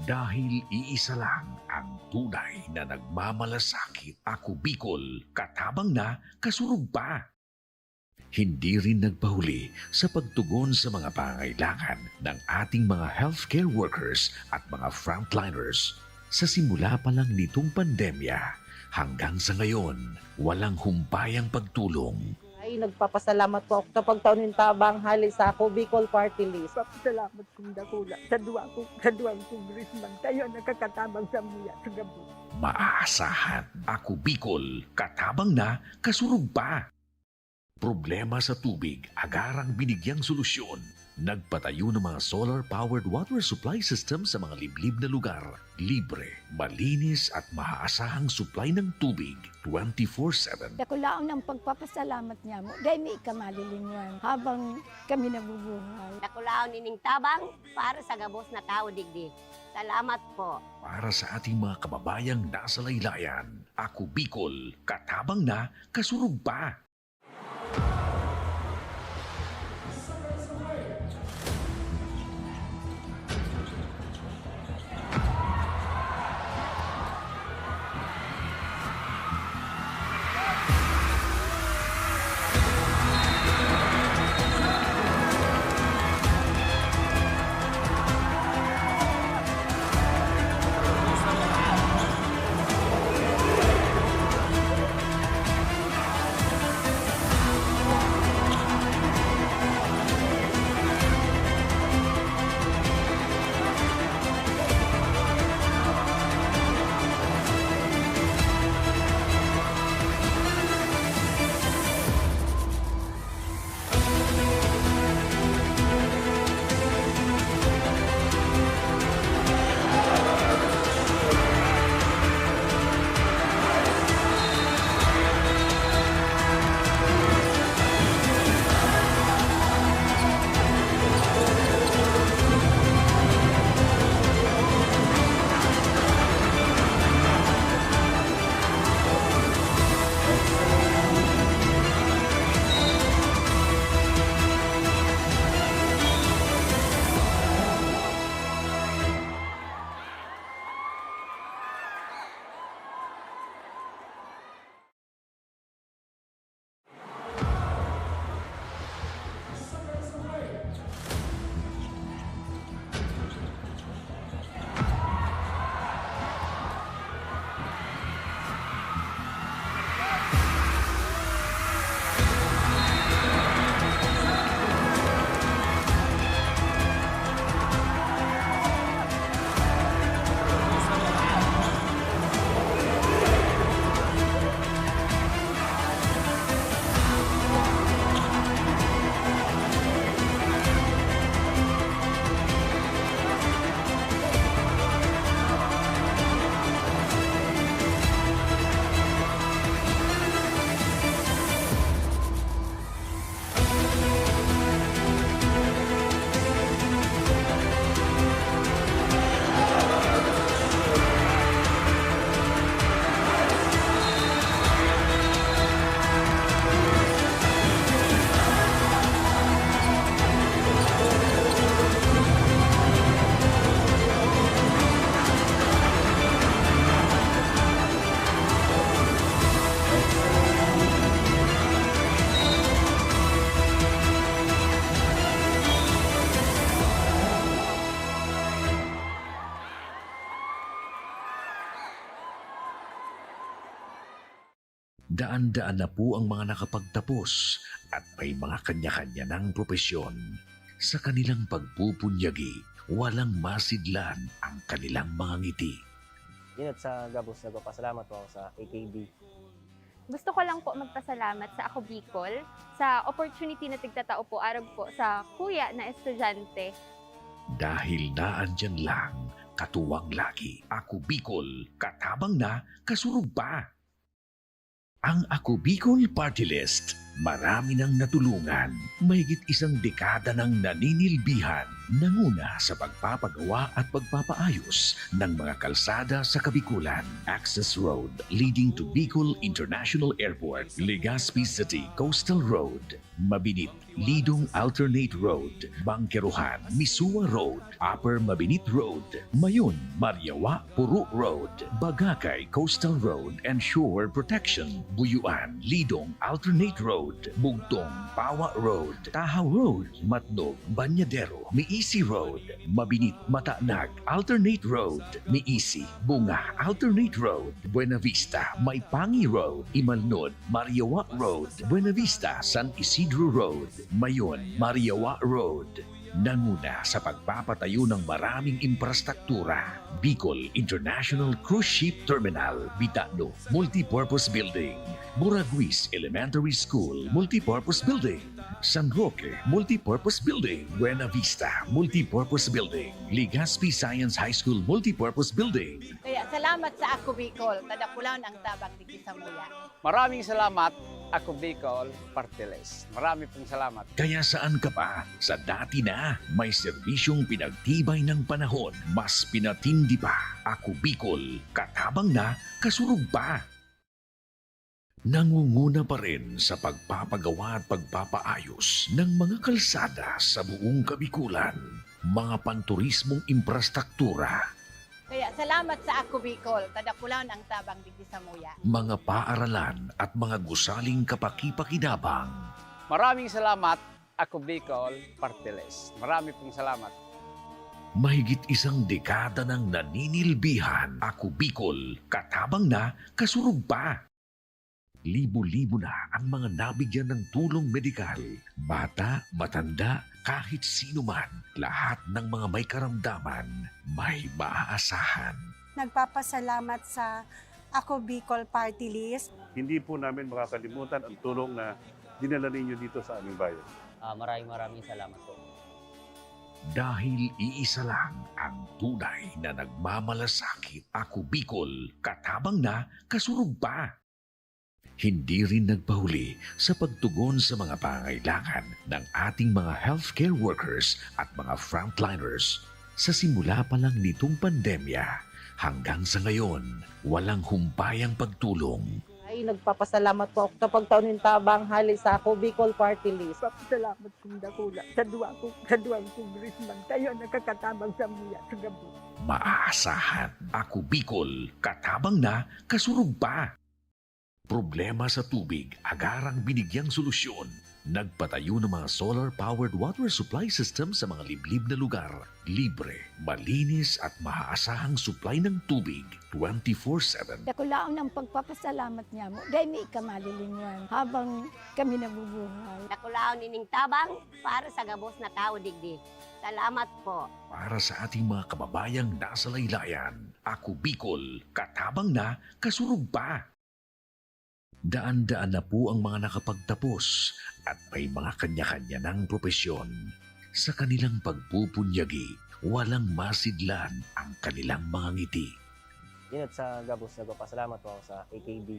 Dahil iisa lang ang tunay na nagmamalasakit, Ako Bicol, katabang na, kasurug pa. Hindi rin nagpahuli sa pagtugon sa mga pangangailangan ng ating mga healthcare workers at mga frontliners. Sa simula pa lang nitong pandemya, hanggang sa ngayon, walang humpayang pagtulong. Ay, nagpapasalamat po ako sa pagtaon ng tabang hali sa Ako Bicol Party List. Salamat kong dakula sa duwang congressman. Kayo nakakatabang sa muya sa gabi. Maaasahan, Ako Bicol, katabang na, kasurug pa. Problema sa tubig, agarang binigyang solusyon. Nagpatayo ng mga solar-powered water supply system sa mga liblib na lugar. Libre, malinis at maaasahang supply ng tubig 24/7. Dakulaon ang pagpapasalamat niya mo. Dahil may ikamalilingan habang kami nabubuhay. Nakulaon nining tabang para sa gabos na tao digdi. Salamat po. Para sa ating mga kababayang nasa laylayan, Ako Bicol, katabang na, kasurug pa. Daan-daan na po ang mga nakapagtapos at may mga kanya-kanya ng propesyon. Sa kanilang pagpupunyagi, walang masidlan ang kanilang mga ngiti. Yun at sa Gabos, nagpapasalamat po ako sa AKB. Gusto ko lang po magpasalamat sa Ako Bicol sa opportunity na tigtatao po arog po sa kuya na estudyante. Dahil naandyan lang, katuwang lagi, Ako Bicol, katabang na, kasurug pa. Ang Ako Bicol Party List, marami nang natulungan, mahigit isang dekada ng naninilbihan, nanguna sa pagpapagawa at pagpapaayos ng mga kalsada sa Kabikulan. Access Road leading to Bicol International Airport, Legazpi City Coastal Road, Mabinit, Lidong Alternate Road, Bangkeruhan, Misua Road, Upper Mabinit Road, Mayon, Mariawa, Puro Road, Bagakay Coastal Road and Shore Protection, Buyuan, Lidong Alternate Road, Bugtong, Pawa Road, Tahaw Road, Matnog, Banyadero, Miisi Road, Mabinit, Matanag, Alternate Road, Miisi, Bunga, Alternate Road, Buena Vista, Maipangi Road, Imalnod, Mariawa Road, Buena Vista, San Isidro Road, Mayon, Mariawa Road. Nanguna sa pagpapatayo ng maraming infrastruktura. Bicol International Cruise Ship Terminal, Bitano, Multipurpose Building, Buraguis Elementary School, Multipurpose Building, San Roque, Multipurpose Building, Buena Vista, Multipurpose Building, Legazpi Science High School, Multipurpose Building. Kaya salamat sa Ako Bicol, tadakulan ang tabang di sa muya. Maraming salamat, Ako Bicol Party List. Marami pong salamat. Kaya saan ka pa? Sa dati na, may serbisyong pinagtibay ng panahon, mas pinatindi pa. Ako Bicol, katabang na, kasurug pa. Nangunguna pa rin sa pagpapagawa at pagpapaayos ng mga kalsada sa buong Kabikulan, mga panturismong infrastruktura, Kaya salamat sa Ako Bicol, tadakulan ang tabang di sa muya. mga paaralan at mga gusaling kapaki-pakinabang. Maraming salamat, Ako Bicol Party List. Marami pong salamat. Mahigit isang dekada ng naninilbihan, Ako Bicol, katabang na, kasurug pa. Libo-libo na ang mga nabigyan ng tulong medikal. Bata, matanda, kahit sino man, lahat ng mga may karamdaman, may maaasahan. Nagpapasalamat sa Ako Bicol Party List. Hindi po namin makakalimutan ang tulong na dinala ninyo dito sa aming bayan. Maraming salamat po. Dahil iisa lang ang tunay na nagmamalasakit, Ako Bicol, katabang na, kasurug pa. Hindi rin nagpahuli sa pagtugon sa mga pangailangan ng ating mga healthcare workers at mga frontliners. Sa simula pa lang nitong pandemya, hanggang sa ngayon, walang humpayang pagtulong. Ay, nagpapasalamat po ako sa pagtaunin tabang hali sa Ako Bicol Party List. Salamat kong dakula sa duwang kongresman tayo nakakatabang sa muya sa gabi. Maaasahan, Ako Bicol, katabang na, kasurug pa. Problema sa tubig, agarang binigyang solusyon. Nagpatayo ng mga solar-powered water supply system sa mga liblib na lugar. Libre, malinis at maaasahang supply ng tubig 24/7. Dakulaon ng pagpapasalamat niya mo, dahil may ikamalilingan habang kami nabubuhay. Nakulaon nining tabang para sa gabos na tao digdi. Salamat po. Para sa ating mga kababayang nasa laylayan, Ako Bicol, katabang na, kasurug pa. Daan-daan na po ang mga nakapagtapos at may mga kanya-kanya ng propesyon. Sa kanilang pagpupunyagi, walang masidlan ang kanilang mga ngiti. Yun at sa Gabos, nagpapasalamat po ako sa AKB.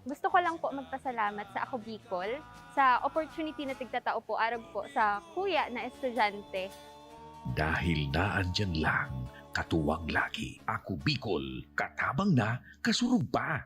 Gusto ko lang po magpasalamat sa Ako Bicol sa opportunity na tigtatao po arog po sa kuya na estudyante. Dahil naandyan lang, katuwang lagi, Ako Bicol, katabang na, kasurug pa.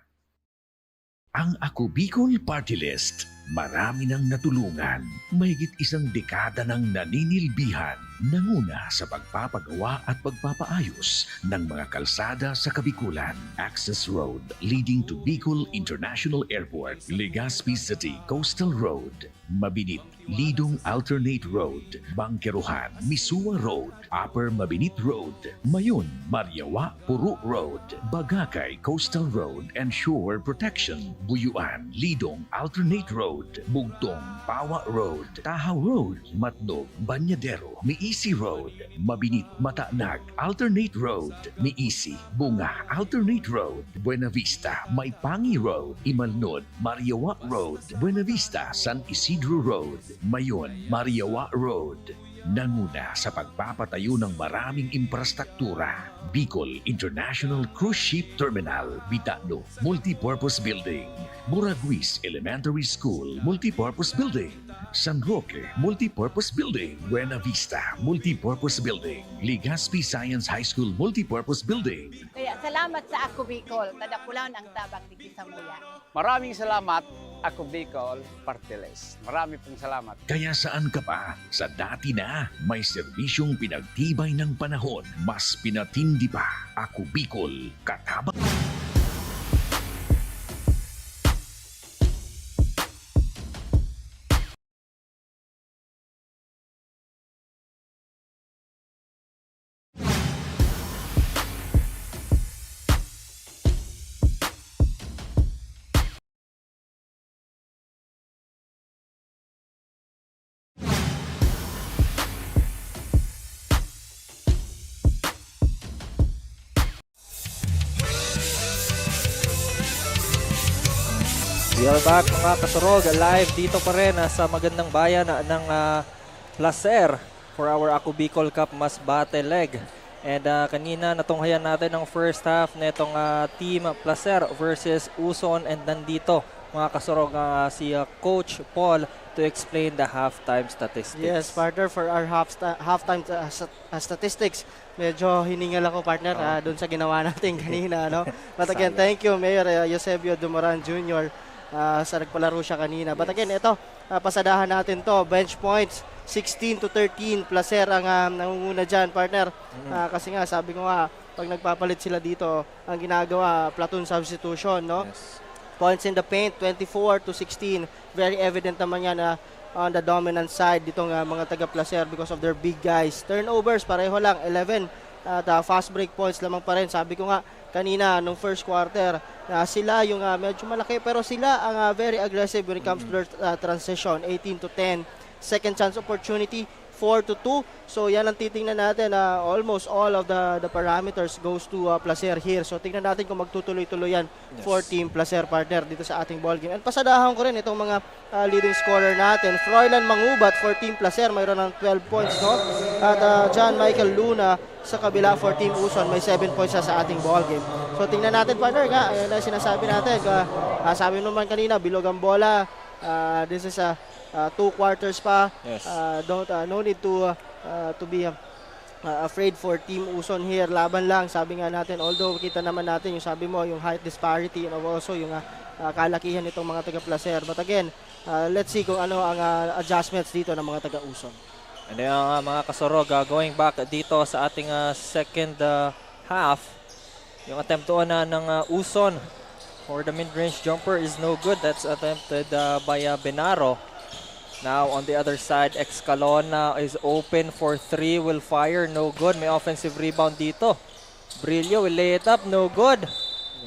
Ang Ako Bicol Party List, marami nang natulungan. Mahigit isang dekada nang naninilbihan, nanguna sa pagpapagawa at pagpapaayos ng mga kalsada sa Kabikulan. Access Road leading to Bicol International Airport, Legazpi City Coastal Road, Mabinit, Lidong Alternate Road, Bangkeruhan, Misua Road, Upper Mabinit Road, Mayon, Mariawa, Puro Road, Bagakay Coastal Road and Shore Protection, Buyuan, Lidong Alternate Road, Bugtong, Pawa Road, Tahaw Road, Matnog, Banyadero, Miisi Road, Mabinit, Mataanag, Alternate Road, Miisi, Bunga, Alternate Road, Buena Vista, Maipangi Road, Imalnod, Mariawa Road, Buena Vista, San Isidro Road, Mayon, Mariawa Road. Nanguna sa pagpapatayo ng maraming infrastruktura. Bicol International Cruise Ship Terminal, Bitano, Multipurpose Building, Buraguis Elementary School, Multipurpose Building, San Roque, Multipurpose Building, Buena Vista, Multipurpose Building, Legazpi Science High School, Multipurpose Building. Kaya salamat sa Ako Bicol, tadakulan ang tabang digdi sa muya. Maraming salamat, Ako Bicol Party List. Marami pong salamat. Kaya saan ka pa? Sa dati na, may serbisyong pinagtibay ng panahon. Mas pinatindi pa. Ako Bicol, katabang. We are back mga kasurog, live dito pa rin sa magandang bayan ng Placer for our Ako Bicol Cup Masbate leg. And kanina natunghayan natin ang first half nitong Team Placer versus Uson, and nandito mga kasurog si Coach Paul to explain the halftime statistics. Yes, partner, for our halftime statistics. Medyo hiningal ako, partner, doon sa ginawa natin kanina. No? But again, thank you, Mayor Eusebio Dumoran Jr. Sa nagpalaro siya kanina. But again, ito, pasadahan natin to. Bench points, 16-13. Placer ang nangunguna dyan, partner. Kasi nga, sabi ko nga, pag nagpapalit sila dito, ang ginagawa, platoon substitution, no? Yes. Points in the paint, 24-16. Very evident naman yan on the dominant side ditong mga taga-Placer because of their big guys. Turnovers, pareho lang, 11. At fast break points lamang pa rin. Sabi ko nga kanina, nung first quarter, sila yung medyo malaki, pero sila ang very aggressive when it comes to their transition. 18-10. Second chance opportunity, 4-2. So yan ang titingnan natin. Almost all of the parameters goes to Placer here. So tingnan natin kung magtutuloy-tuloy yan for Team Placer, partner, dito sa ating ball game. And pasadahan ko rin itong mga leading scorer natin. Froilan Mangubat for Team Placer, mayroon ng 12 points, no? At John Michael Luna sa kabila for Team Uson, may 7 points sa ating ball game. So tingnan natin, partner, ayan na sinasabi natin. Sabi naman kanina, bilog ang bola. This is 2 quarters pa. Yes. No need to be afraid for Team Uson here. Laban lang, sabi nga natin. Although kita naman natin yung sabi mo, yung height disparity and also yung kalakihan nitong mga taga-Placer. But again, let's see kung ano ang adjustments dito ng mga taga-Uson. And then mga kasurog, going back dito sa ating second half, yung attempt doon ng Uson for the mid-range jumper is no good. That's attempted by Benaro. Now on the other side, Excalona is open for 3, will fire, no good. May offensive rebound dito. Brillo will lay it up, no good.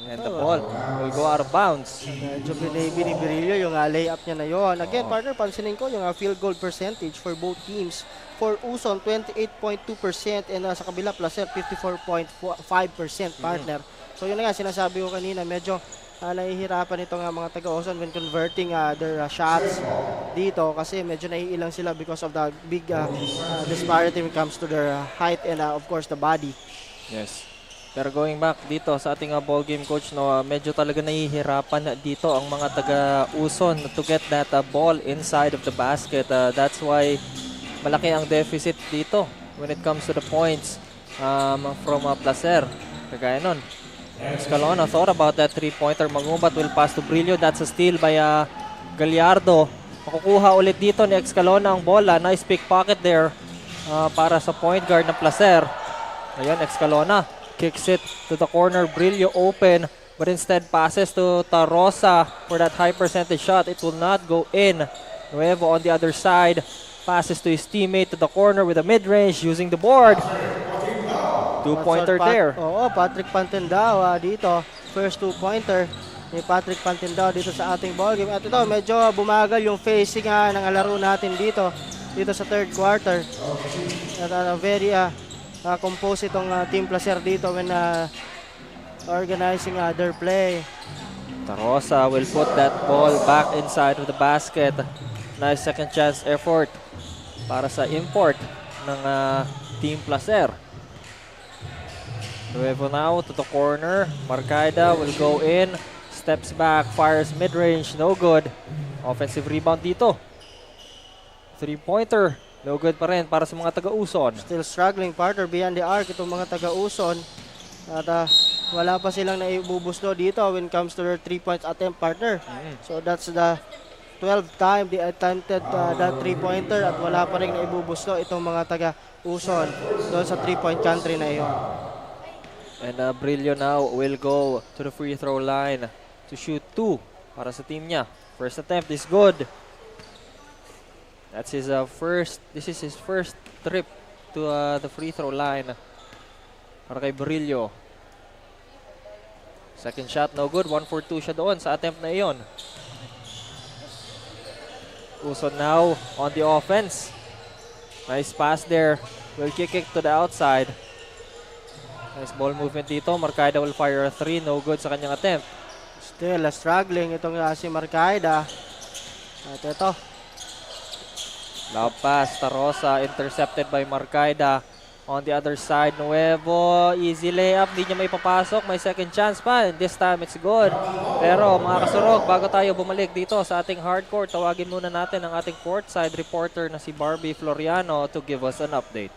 And the ball will go out of bounds. Medyo binibirilyo yung layup niya na yon. Again, partner, pansinin ko yung field goal percentage for both teams. For Uson, 28.2% and sa kabila, Placer, 54.5%, partner. So yun na nga, sinasabi ko kanina, medyo nahihirapan itong mga taga-Uson when converting their shots dito kasi medyo naiilang sila because of the big disparity when it comes to their height and of course the body. Yes. Pero going back dito sa ating ball game coach, no, medyo talaga nahihirapan dito ang mga taga-Uson to get that ball inside of the basket. That's why malaki ang deficit dito when it comes to the points from Placer. Kagaya nun, Escalona thought about that 3-pointer. Mangubat will pass to Brillo. That's a steal by Gallardo. Makukuha ulit dito ni Excalona ang bola. Nice pickpocket there para sa point guard ng Placer. Ayun, Excalona kicks it to the corner. Brillo open, but instead passes to Tarosa for that high percentage shot. It will not go in. Nuevo on the other side. Passes to his teammate to the corner with a mid-range using the board. Two-pointer there. Oo, Patrick Pantendao dito. First two-pointer ni Patrick Pantendao dito sa ating ballgame. At ito, medyo bumagal yung facing ng laro natin dito sa third quarter. At very composed itong Team Placer dito when organizing their play. Tarosa will put that ball back inside of the basket. Nice second chance effort para sa import ng Team Placer. Nuevo now to the corner. Marcaida will go in. Steps back, fires mid-range, no good. Offensive rebound dito. Three-pointer, no good pa rin para sa mga taga-Uson. Still struggling, partner, beyond the arc itong mga taga-Uson. At wala pa silang naibubuslo dito when it comes to their 3 points attempt, partner. So that's the 12th time they attempted that 3-pointer at wala pa rin naibubuslo itong mga taga-Uson doon sa 3-point country na iyon. And Brillo now will go to the free throw line to shoot 2 para sa team niya. First attempt is good. That's his this is his first trip to the free throw line para kay Brillo. Second shot no good. 1 for 2 siya doon sa attempt na iyon. Uson now on the offense. Nice pass there. Will kick it to the outside. Nice ball movement dito. Marcaida will fire a 3. No good sa kanyang attempt. Still struggling itong si Marcaida. At ito. Lob pass. Tarosa intercepted by Marcaida. On the other side, Nuevo. Easy layup. Hindi niya may papasok. May second chance pa. And this time it's good. Pero mga kasurog, bago tayo bumalik dito sa ating hardcourt, tawagin muna natin ang ating courtside reporter na si Barbie Floriano to give us an update.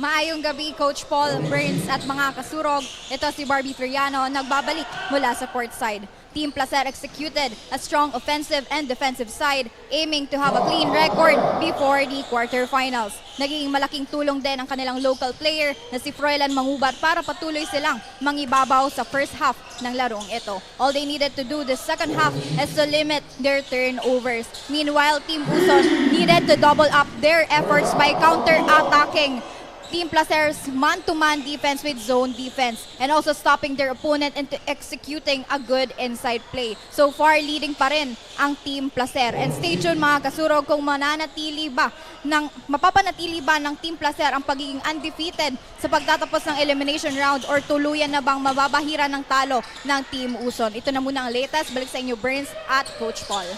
Maayong gabi, Coach Paul, Burns at mga kasurog. Ito si Barbie Floriano nagbabalik mula sa courtside. Team Placer executed a strong offensive and defensive side, aiming to have a clean record before the quarterfinals. Naging malaking tulong din ang kanilang local player na si Froilan Mangubat para patuloy silang mangibabaw sa first half ng larong ito. All they needed to do this second half is to limit their turnovers. Meanwhile, Team Uson needed to double up their efforts by counter-attacking Team Placer's man-to-man defense with zone defense and also stopping their opponent into executing a good inside play. So far, leading pa rin ang Team Placer. And stay tuned mga kasurog kung mapapanatili ba ng Team Placer ang pagiging undefeated sa pagtatapos ng elimination round or tuluyan na bang mababahira ng talo ng Team Uson. Ito na muna ang latest. Balik sa inyo, Burns at Coach Paul.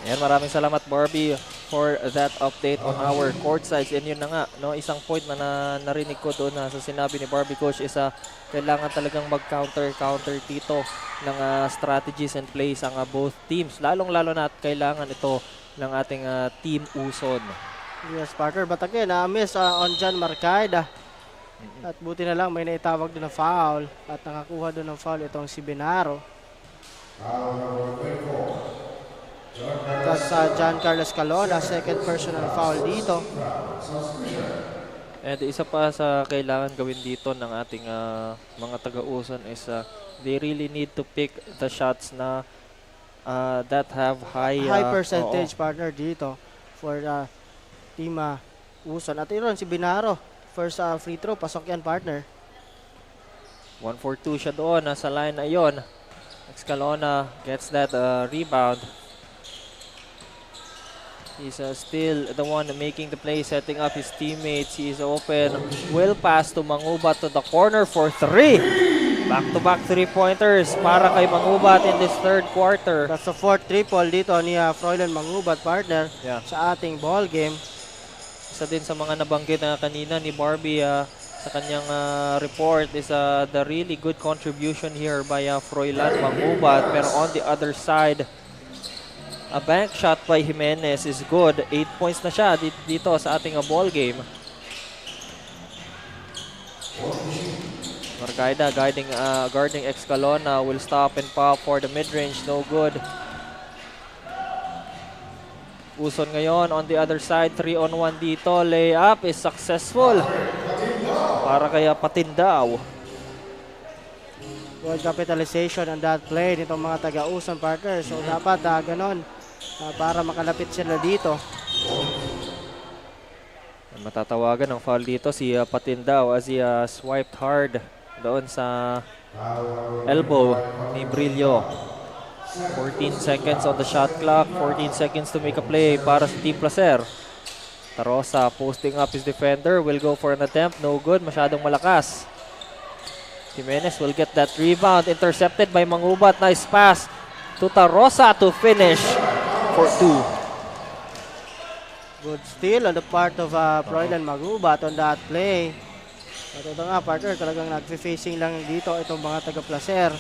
Yan, maraming salamat Barbie for that update on our court sides. And yun na nga, no, isang point na narinig ko doon sa sinabi ni Barbie Coach is kailangan talagang mag-counter dito ng strategies and plays ang both teams. Lalong-lalo na at kailangan ito ng ating Team Uson. Yes, partner. But again, miss on John Marcaida. At buti na lang may naitawag doon na foul at nakakuha doon ng foul itong si Benaro. Tapos Giancarlo Escalona, second personal foul dito. And isa pa sa kailangan gawin dito ng ating mga taga-Uson is they really need to pick the shots na that have high percentage partner dito for Team Uson. At yun si Benaro, first free throw, pasok yan partner. 1 for 2 siya doon sa line na yun. Escalona gets that rebound. He's still the one making the play, setting up his teammates. He is open. Will pass to Mangubat to the corner for 3. Back-to-back 3-pointers para kay Mangubat in this third quarter. That's the fourth triple dito ni Froilan Mangubat, partner, sa ating ball game. Isa din sa mga nabanggit na kanina ni Barbie sa kanyang report is the really good contribution here by Froilan Mangubat. Pero on the other side, a bank shot by Jimenez is good. 8 points na siya dito sa ating ball game. Marcaida guarding Escalona will stop and pop for the mid-range. No good. Uson ngayon on the other side, 3-on-1 dito. Layup is successful. Para kaya Patindaw. Good capitalization on that play nitong mga taga-Uson, partner. So dapat ganon para makalapit sila dito. Matatawagan ng foul dito si Patindaw as he swiped hard doon sa elbow ni Brillo. 14 seconds on the shot clock, 14 seconds to make a play para sa Team Placer. Tarosa posting up his defender, will go for an attempt, no good, masyadong malakas. Jimenez will get that rebound, intercepted by Mangubat, nice pass to Tarosa to finish for 2. Good steal on the part of Froilan Magubat on that play. At ito nga, partner, talagang nag-facing lang dito itong mga taga-Placer.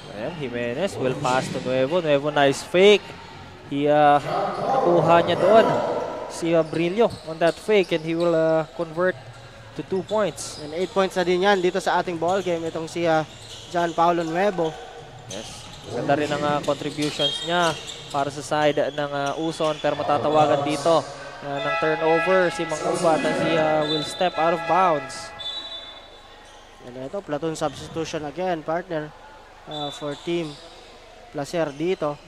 Ayan, Jimenez will pass to Nuevo. Nuevo, nice fake. Nakuha niya doon si Brillo on that fake and he will convert to 2 points. And 8 points na din yan dito sa ating ball game. Itong si John Paulo Nuevo. Yes. Ganda rin ang contributions niya para sa side ng Uson, pero matatawagan dito ng turnover si Mangubat as he will step out of bounds. And ito, platoon substitution again, partner, for Team Placer dito.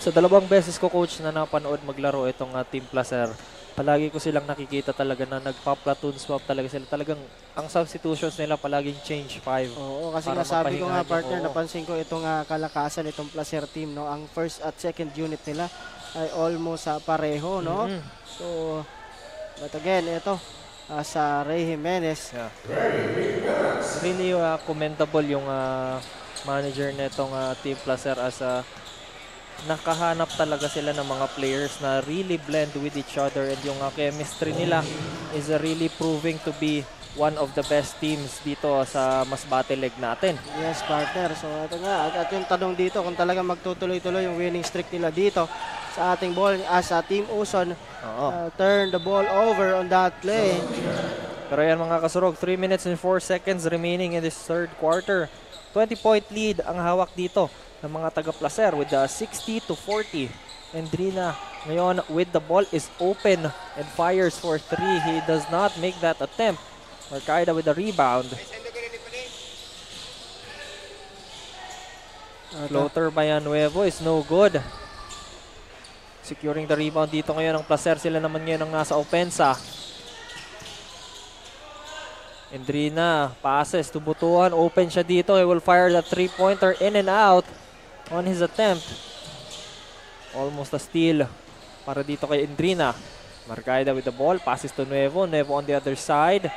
Sa dalawang beses ko, coach, na napanood maglaro itong Team Placer, palagi ko silang nakikita talaga na nagpa-platoon swap talaga sila. Talagang ang substitutions nila palaging change 5. Oo, kasi nga sabi ko nga, partner, napansin ko itong kalakasan itong Placer team, no? Ang first at second unit nila ay almost pareho, no? So, but again, ito, sa Ray Jimenez. Yeah. Really commendable yung manager nitong Team Placer as nakahanap talaga sila ng mga players na really blend with each other, and yung chemistry nila is really proving to be one of the best teams dito sa Masbate leg natin. Yes, partner. So ito nga, at yung tanong dito kung talagang magtutuloy-tuloy yung winning streak nila dito sa ating ball as Team Uson turn the ball over on that play. Pero yan mga kasurog, 3 minutes and 4 seconds remaining in this third quarter. 20-point lead ang hawak dito ng mga taga-Placer with 60-40. Endrina ngayon with the ball is open and fires for 3. He does not make that attempt. Marcaida with the rebound. Floater by Nuevo is no good. Securing the rebound dito ngayon ng Placer. Sila naman ngayon ang nasa opensa. Endrina passes to Butuan. Open siya dito. He will fire the 3-pointer in and out on his attempt. Almost a steal para dito kay Endrina. Marcaida with the ball. Passes to Nuevo. Nuevo on the other side.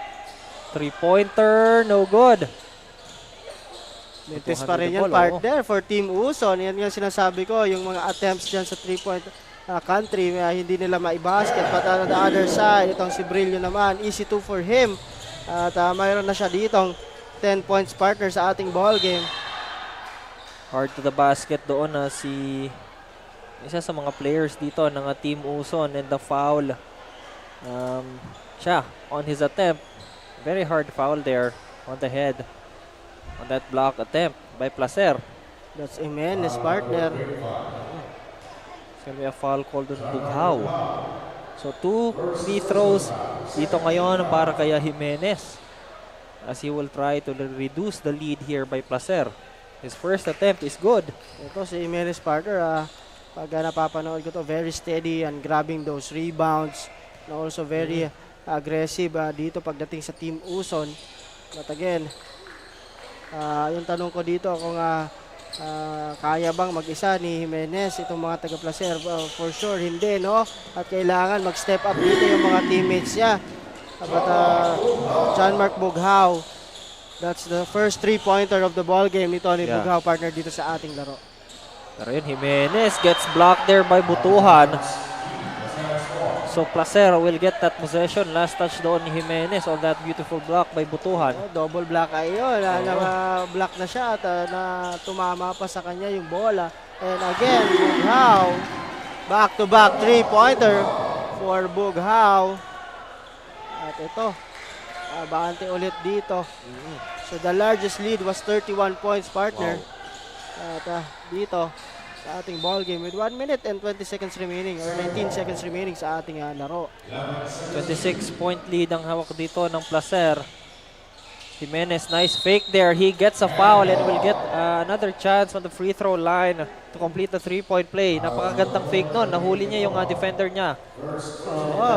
3-pointer. No good. Mintis pa rin yan, partner, for Team Uson. Yan yung sinasabi ko. Yung mga attempts dyan sa 3-point country, hindi nila maibasket. But on the other side, itong si Brillo naman, easy 2 for him. At mayroon na siya ditong 10 points, partner, sa ating ball game. Hard to the basket doon na si isa sa mga players dito ng Team Uson, and the foul siya on his attempt. Very hard foul there on the head on that block attempt by Placer. That's Jimenez, partner. It's gonna be a foul called on Bughaw. So 2 free throws dito ngayon para kay Jimenez as he will try to reduce the lead here by Placer. His first attempt is good. Ito si Jimenez, partner, pag napapanood ko to, very steady and grabbing those rebounds, and also very aggressive dito pagdating sa Team Uson. But again, yung tanong ko dito kung kaya bang mag-isa ni Jimenez itong mga taga-Placer, for sure hindi, no? At kailangan mag-step up dito yung mga teammates niya. But John Mark Bughaw, that's the first 3-pointer of the ball game nito ni Bughaw, partner, dito sa ating laro. Pero yun, Jimenez gets blocked there by Butuhan. So Placer will get that possession. Last touch doon ni Jimenez on that beautiful block by Butuhan. Double block ay yun. Block na siya at na tumama pa sa kanya yung bola. And again, Bughaw. Back-to-back 3-pointer for Bughaw. At ito, abante ulit dito. So the largest lead was 31 points, partner. At dito, sa ating ball game with 1 minute and 20 seconds remaining or 19 seconds remaining sa ating laro. 26-point lead ang hawak dito ng Placer. Jimenez, nice fake there. He gets a foul and will get another chance on the free throw line to complete the 3-point play. Napakagandang fake nun. Nahuli niya yung defender niya.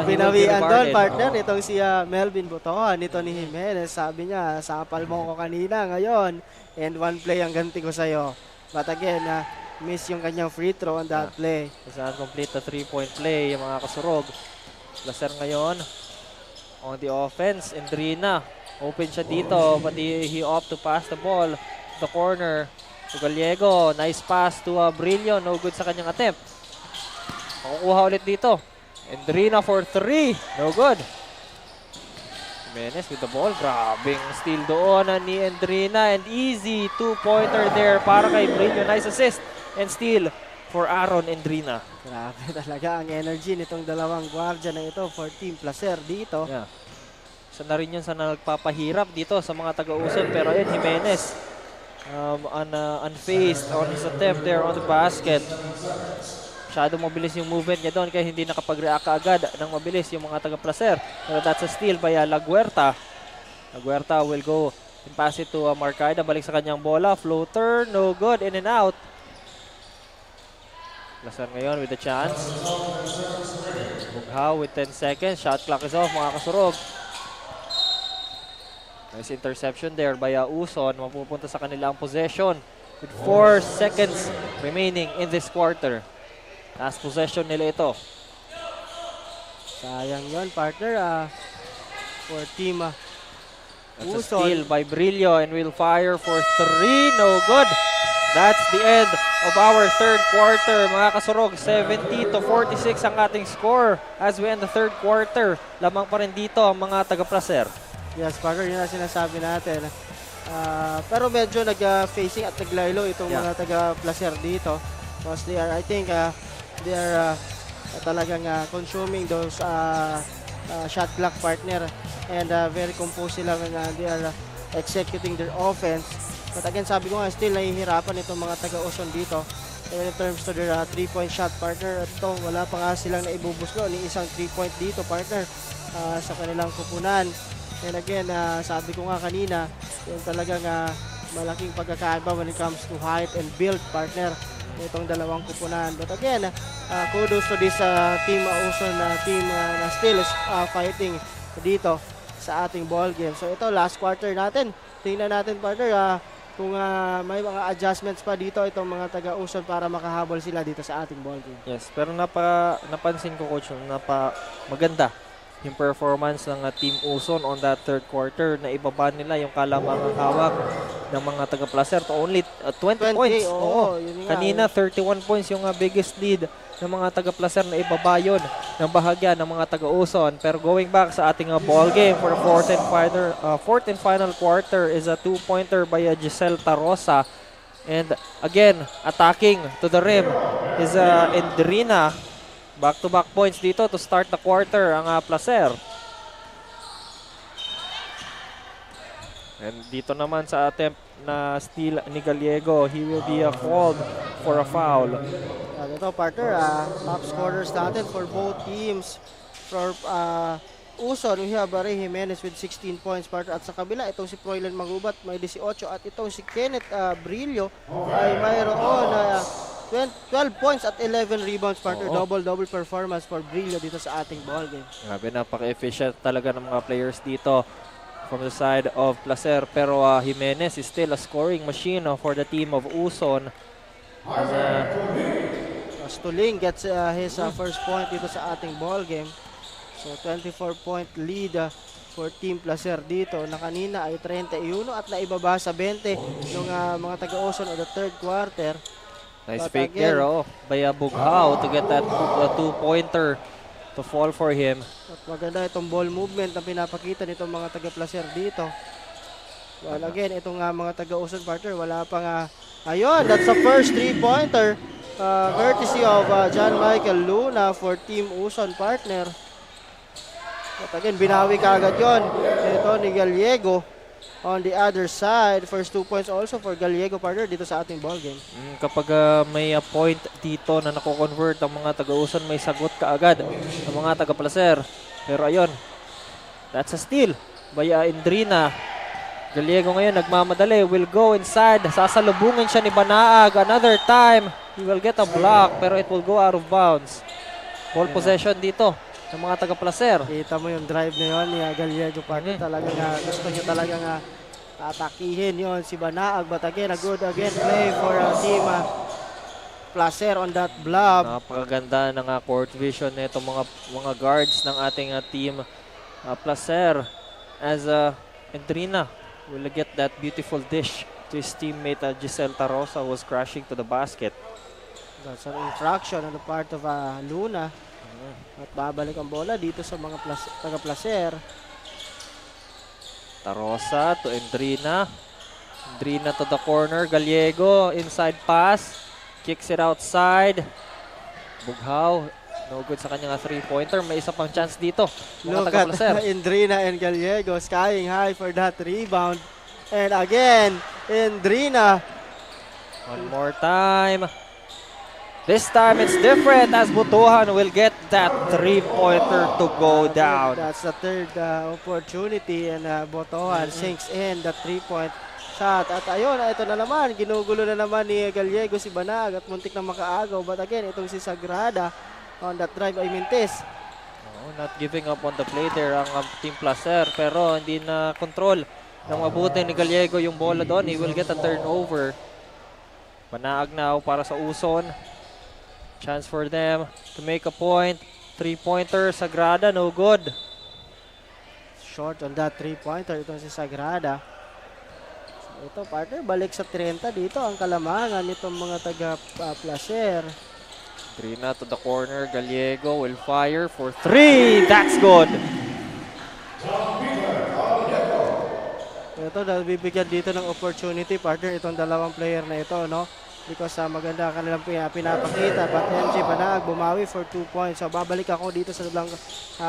Binawian doon, partner. Itong si Melvin Butohan, nito ni Jimenez. Sabi niya, sapal mo ko kanina ngayon. And 1 play ang ganti ko sa'yo. But again, miss yung kanyang free throw on that play. Saan complete the 3-point play, yung mga kasurog. Placer ngayon on the offense. Endrina. Open siya dito, but he opt to pass the ball to the corner to Gallego. Nice pass to Brillo. No good sa kanyang attempt. Makukuha ulit dito. Endrina for 3. No good. Jimenez with the ball. Grabing steal doon ni Endrina. And easy 2-pointer there para kay Brillo. Nice assist and steal for Aaron Endrina. Grabe talaga ang energy nitong dalawang gwardiya na ito for Team Placer dito. Yeah. Isa na rin yun sa nagpapahirap dito sa mga taga-Uson. Pero ayun, Jimenez unfazed on his attempt there on the basket. Masyado mabilis yung movement niya doon kaya hindi nakapag-react agad ng mabilis yung mga taga-Placer. Pero that's a steal by Laguerta. Laguerta will go and pass it to Marcaida. Balik sa kanyang bola. Floater, no good. In and out. Placer ngayon with a chance. Bughaw with 10 seconds. Shot clock is off, mga kasurog. Nice interception there by Uson. Mapupunta sa kanilang possession with 4 seconds remaining in this quarter. Last possession nila ito. Sayang yon, partner. For Team That's a Uson. steal by Brillo and will fire for 3. No good. That's the end of our third quarter. Mga kasurog, 70-46 ang ating score as we end the third quarter. Lamang pa rin dito ang mga taga-Placer. Yes, partner, yun ang sinasabi natin. Pero medyo nag-facing at naglaylo itong mga taga-Placer dito. Because they are, I think, they are talagang consuming those shot clock, partner. And very composed sila when they are executing their offense. But again, sabi ko nga, still nahihirapan itong mga taga-Uson dito. And in terms to their 3-point shot, partner, ito, wala pa nga silang naibubuslo ni isang 3-point dito, partner, sa kanilang kupunan. And again, sabi ko nga kanina, yung talagang malaking pagkakaiba when it comes to height and build, partner, itong dalawang kupunan. But again, kudos to this Team Uson team na still is fighting dito sa ating ball game. So ito, last quarter natin. Tingnan natin, partner, kung may mga adjustments pa dito itong mga taga-Uson para makahabol sila dito sa ating ball game. Yes, pero napansin ko, coach, maganda yung performance ng Team Uson on that third quarter na ibaba nila yung kalamangang hawak ng mga taga-Placer to only 20 points. Oo, kanina 31 points yung biggest lead ng mga taga-Placer na ibaba yun ng bahagya ng mga taga-Uson. Pero going back sa ating ball game for the fourth and final quarter is a 2-pointer by Giselle Tarosa. And again, attacking to the rim is Endrina. Back-to-back points dito to start the quarter ang Placer. And dito naman sa attempt na steal ni Gallego, he will be called for a foul. Ito, partner, top scorers natin for both teams. For Uson, we have Ray Jimenez with 16 points, partner. At sa kabila, itong si Froilan Magubat may 18. At itong si Kenneth Brillo ay mayroon 12 points at 11 rebounds, partner. Double-double performance for Brillo dito sa ating ball game. Grabe, napaka-efficient talaga ng mga players dito from the side of Placer. Pero Jimenez is still a scoring machine for the team of Uson. Stuling gets his first point dito sa ating ball game. So 24-point lead for Team Placer dito na kanina ay 31 at naibaba sa 20 ng mga taga-Uson of the third quarter. Nice fake there, by Bughaw to get that 2-pointer to fall for him. At maganda itong ball movement na pinapakita nitong mga taga-Placer dito. Well, again, itong mga taga-Uson, partner, wala pang ayun, that's the first 3-pointer courtesy of John Michael Luna for Team Uson, partner. At again, binawi ka agad yun. Ito ni Gallego. on the other side. First 2 points also for Gallego, partner, dito sa ating ball game. Kapag may point dito na nako-convert ang mga taga-Uson, may sagot kaagad ang mga taga-Placer. Pero ayun, that's a steal by Indrina. Gallego ngayon nagmamadali, will go inside, sasalubungin siya ni Banaag. Another time, he will get a block pero it will go out of bounds. Ball possession dito ng mga taga-Placer. Kita mo yung drive na yun ni Gallego, partner. Talagang gusto niya talagang atakihin yon si Banaag. But again, a good play for team Placer on that blob. Napakaganda ng court vision nito mga guards ng ating team Placer, as Indrina will get that beautiful dish to his teammate Giselle Tarosa, who was crashing to the basket. That's an infraction on the part of Luna. At babalik ang bola dito sa mga taga-Placer. Tarosa to Indrina. Indrina to the corner. Gallego, inside pass. Kicks it outside. Bughaw, no good sa kanyang 3-pointer. May isa pang chance dito. Look at Indrina and Gallego skying high for that rebound. And again, Indrina. One more time. This time it's different as Butuhan will get that 3-pointer to go down. That's the third opportunity, and Butuhan sinks in the 3-point shot. At ayun, ito na naman, ginugulo na naman ni Gallego si Banaag at muntik na makaagaw. But again, itong si Sagrada on that drive ay mintis. Not giving up on the play there ang Team Placer, pero hindi na control ng mabuti ni Gallego yung bola doon. He will get a turnover. Banaag now para sa Uson. Chance for them to make a point. 3-pointer, Sagrada, no good. Short on that 3-pointer, itong si Sagrada. Ito, partner, balik sa 30 dito ang kalamangan nitong mga taga-Placer. Trina to the corner. Gallego will fire for 3. That's good. Ito, bibigyan dito ng opportunity, partner, itong dalawang player na ito, no? Because maganda kanilang pinapakita. But MJ Banaag bumawi for 2 points. So, babalik ako dito sa dalawang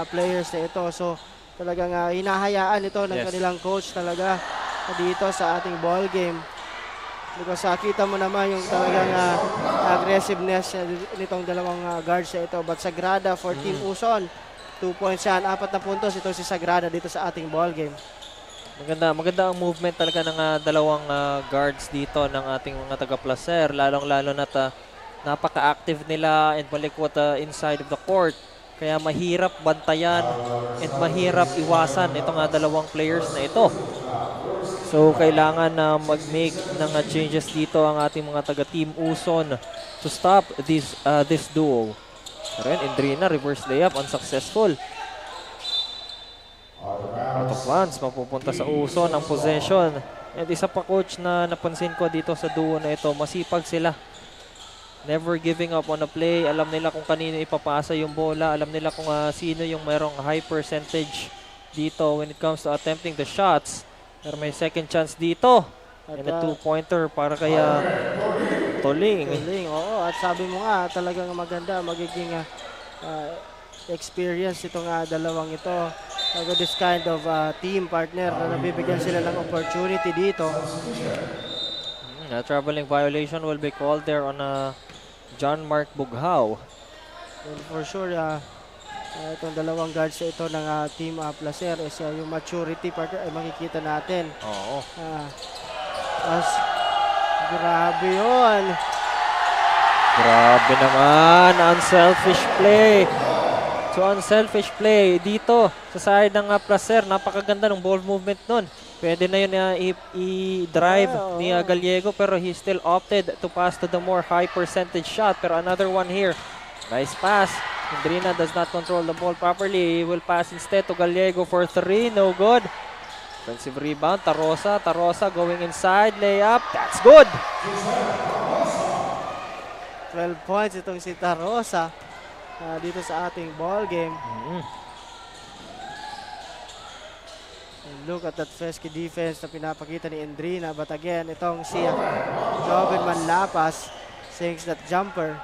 players na ito. So, talagang hinahayaan ito ng kanilang coach talaga dito sa ating ball game. Because kita mo naman yung talagang aggressiveness nitong dalawang guards na ito. But Sagrada for Team Uson, 2 points yan, 4 na puntos ito si Sagrada dito sa ating ball game. Maganda ang movement talaga ng dalawang guards dito ng ating mga taga-Placer. Lalong-lalo na napaka-active nila and malikot inside of the court. Kaya mahirap bantayan and mahirap iwasan itong dalawang players na ito. So, kailangan na mag-make ng changes dito ang ating mga taga-Team Uson to stop this duo. Pero yun, Indrina, reverse layup, unsuccessful. Out of bounds, mapupunta sa Uson ang possession. And isa pa, coach, na napansin ko dito sa duo na ito, masipag sila. Never giving up on a play. Alam nila kung kanino ipapasa yung bola. Alam nila kung sino yung mayroong high percentage dito when it comes to attempting the shots. Pero may second chance dito. And a 2-pointer para kaya Toling. Oo, at sabi mo nga, talagang maganda, magiging experience itong dalawang ito. This kind of team partner na nabibigyan sila ng opportunity dito. A traveling violation will be called there on John Mark Bughaw. And for sure, itong dalawang guards ito ng Team Placer is yung maturity partner ay makikita natin. Oo. Grabe yun. Grabe naman. Unselfish play. So unselfish play dito sa side ng Placer. Napakaganda ng ball movement nun. Pwede na yun i-drive ni Gallego, pero he still opted to pass to the more high percentage shot. Pero another one here. Nice pass. Indrina does not control the ball properly. He will pass instead to Gallego for 3. No good. Offensive rebound. Tarosa going inside. Layup. That's good. 12 points itong si Tarosa dito sa ating ball game. And look at that fesky defense na pinapakita ni Indrina. But again, itong si Joven Manlapas sinks that jumper.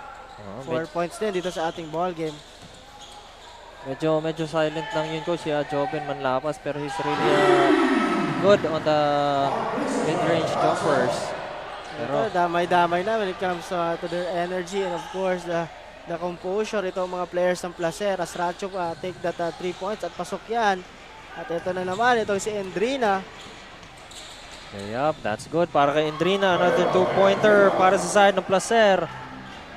4 points din dito sa ating ball game. Medyo silent lang yun, coach, si Joven Manlapas, pero he's really good on the mid-range jumpers. Pero damay-damay na when it comes to their energy and of course the composure. Ito mga players ng Placer. Asracho take that 3 points at pasok yan. At ito na naman, ito si Endrina. Yup, that's good para kay Endrina. Another 2-pointer para sa side ng Placer.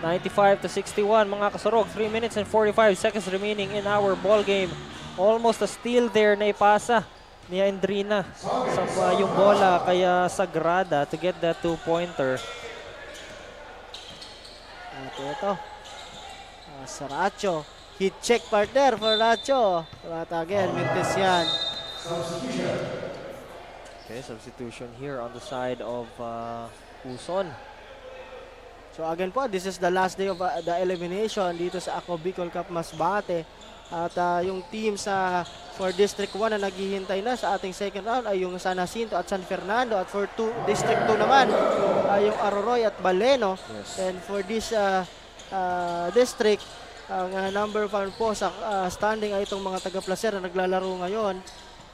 95-61 mga kasurog. 3 minutes and 45 seconds remaining in our ball game. Almost a steal there na ipasa ni Endrina sa yung bola kaya Sagrada to get that 2-pointer. At ito, Saracho. Hit check partner for Racho. At again, mintis yan. Okay, substitution here on the side of Uson. So again po, this is the last day of the elimination dito sa Ako Bicol Cup Masbate. At yung team for District 1 na naghihintay na sa ating second round ay yung San Jacinto at San Fernando. At for District 2 naman, yung Aroroy at Baleno. Yes. And for this district, ang number 1 po sa standing ay itong mga taga-Placer na naglalaro ngayon.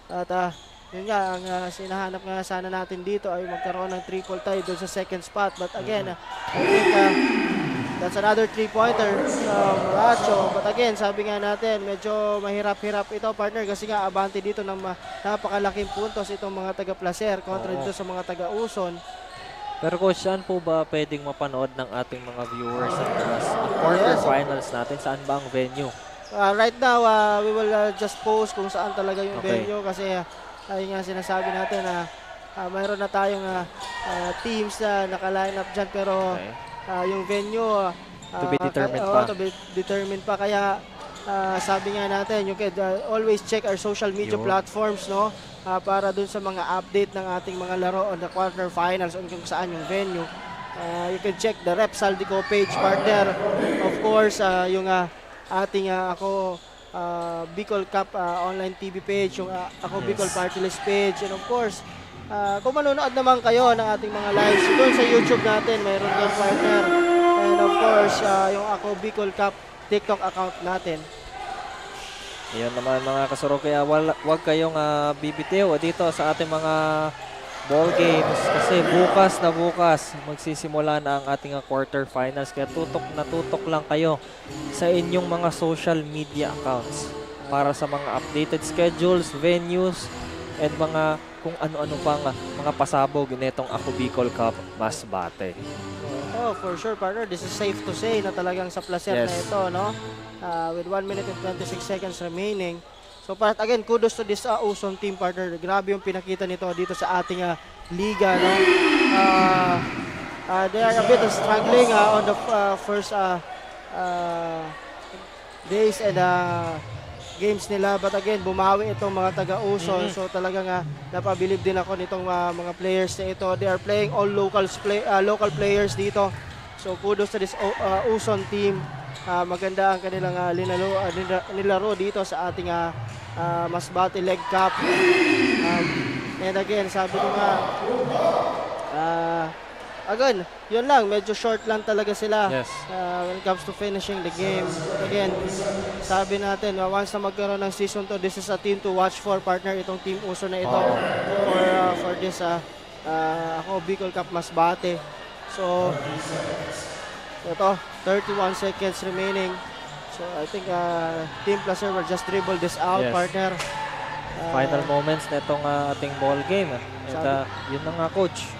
At yun nga, ang sinahanap nga sana natin dito ay magkaroon ng triple tie doon sa second spot. But again, I think that's another 3-pointer from Racho. But again, sabi nga natin, medyo mahirap-hirap ito, partner, kasi nga abante dito ng napakalaking puntos itong mga taga-Placer kontra dito sa mga taga-Uson. Pero coach, saan po ba pwedeng mapanood ng ating mga viewers ang quarterfinals natin? Saan ba ang venue? Right now, we will just post kung saan talaga yung venue kasi ay nga sinasabi natin na mayroon na tayong teams na naka-line up dyan pero yung venue to be determined pa. To be determined pa. Kaya sabi nga natin, you can always check our social media platforms, no? Para dun sa mga update ng ating mga laro on the quarterfinals on kung saan yung venue. You can check the Rep Saldico page, partner. Of course, yung ating Ako Bicol Cup online TV page, yung Ako Bicol Party List page, and of course, kung manonood naman kayo ng ating mga lives, doon sa YouTube natin, mayroon doon, partner. And of course, yung Ako Bicol Cup TikTok account natin. Yan naman mga kasuro, kaya wag kayong bibitiw dito sa ating mga ball games kasi bukas magsisimula na ang ating quarterfinals, kaya tutok lang kayo sa inyong mga social media accounts para sa mga updated schedules, venues, and mga kung ano-ano pang mga pasabog nitong Ako Bicol Cup Masbate. Oh, for sure, partner. This is safe to say na talagang sa Placer na ito, no? With 1 minute and 26 seconds remaining. So, again, kudos to this Uson team, partner. Grabe yung pinakita nito dito sa ating liga, no? They are a bit struggling on the first days and games nila, but again bumawi itong mga taga-Uson. So talagang napabilib din ako nitong mga players na ito. They are playing all local players dito. So kudos to this Uson team. Maganda ang kanilang nilaro dito sa ating Masbate Leg Cup. And again, sabi ko nga again, yun lang, medyo short lang talaga sila when it comes to finishing the game. But again, sabi natin, once na magkaroon ng season 2, this is a team to watch for, partner, itong Team Uson na ito for this Ako Bicol Cup Masbate. So, ito, 31 seconds remaining. So, I think Team Placer will just dribble this out, partner. Final moments na itong ating ball game. And yun na nga, coach.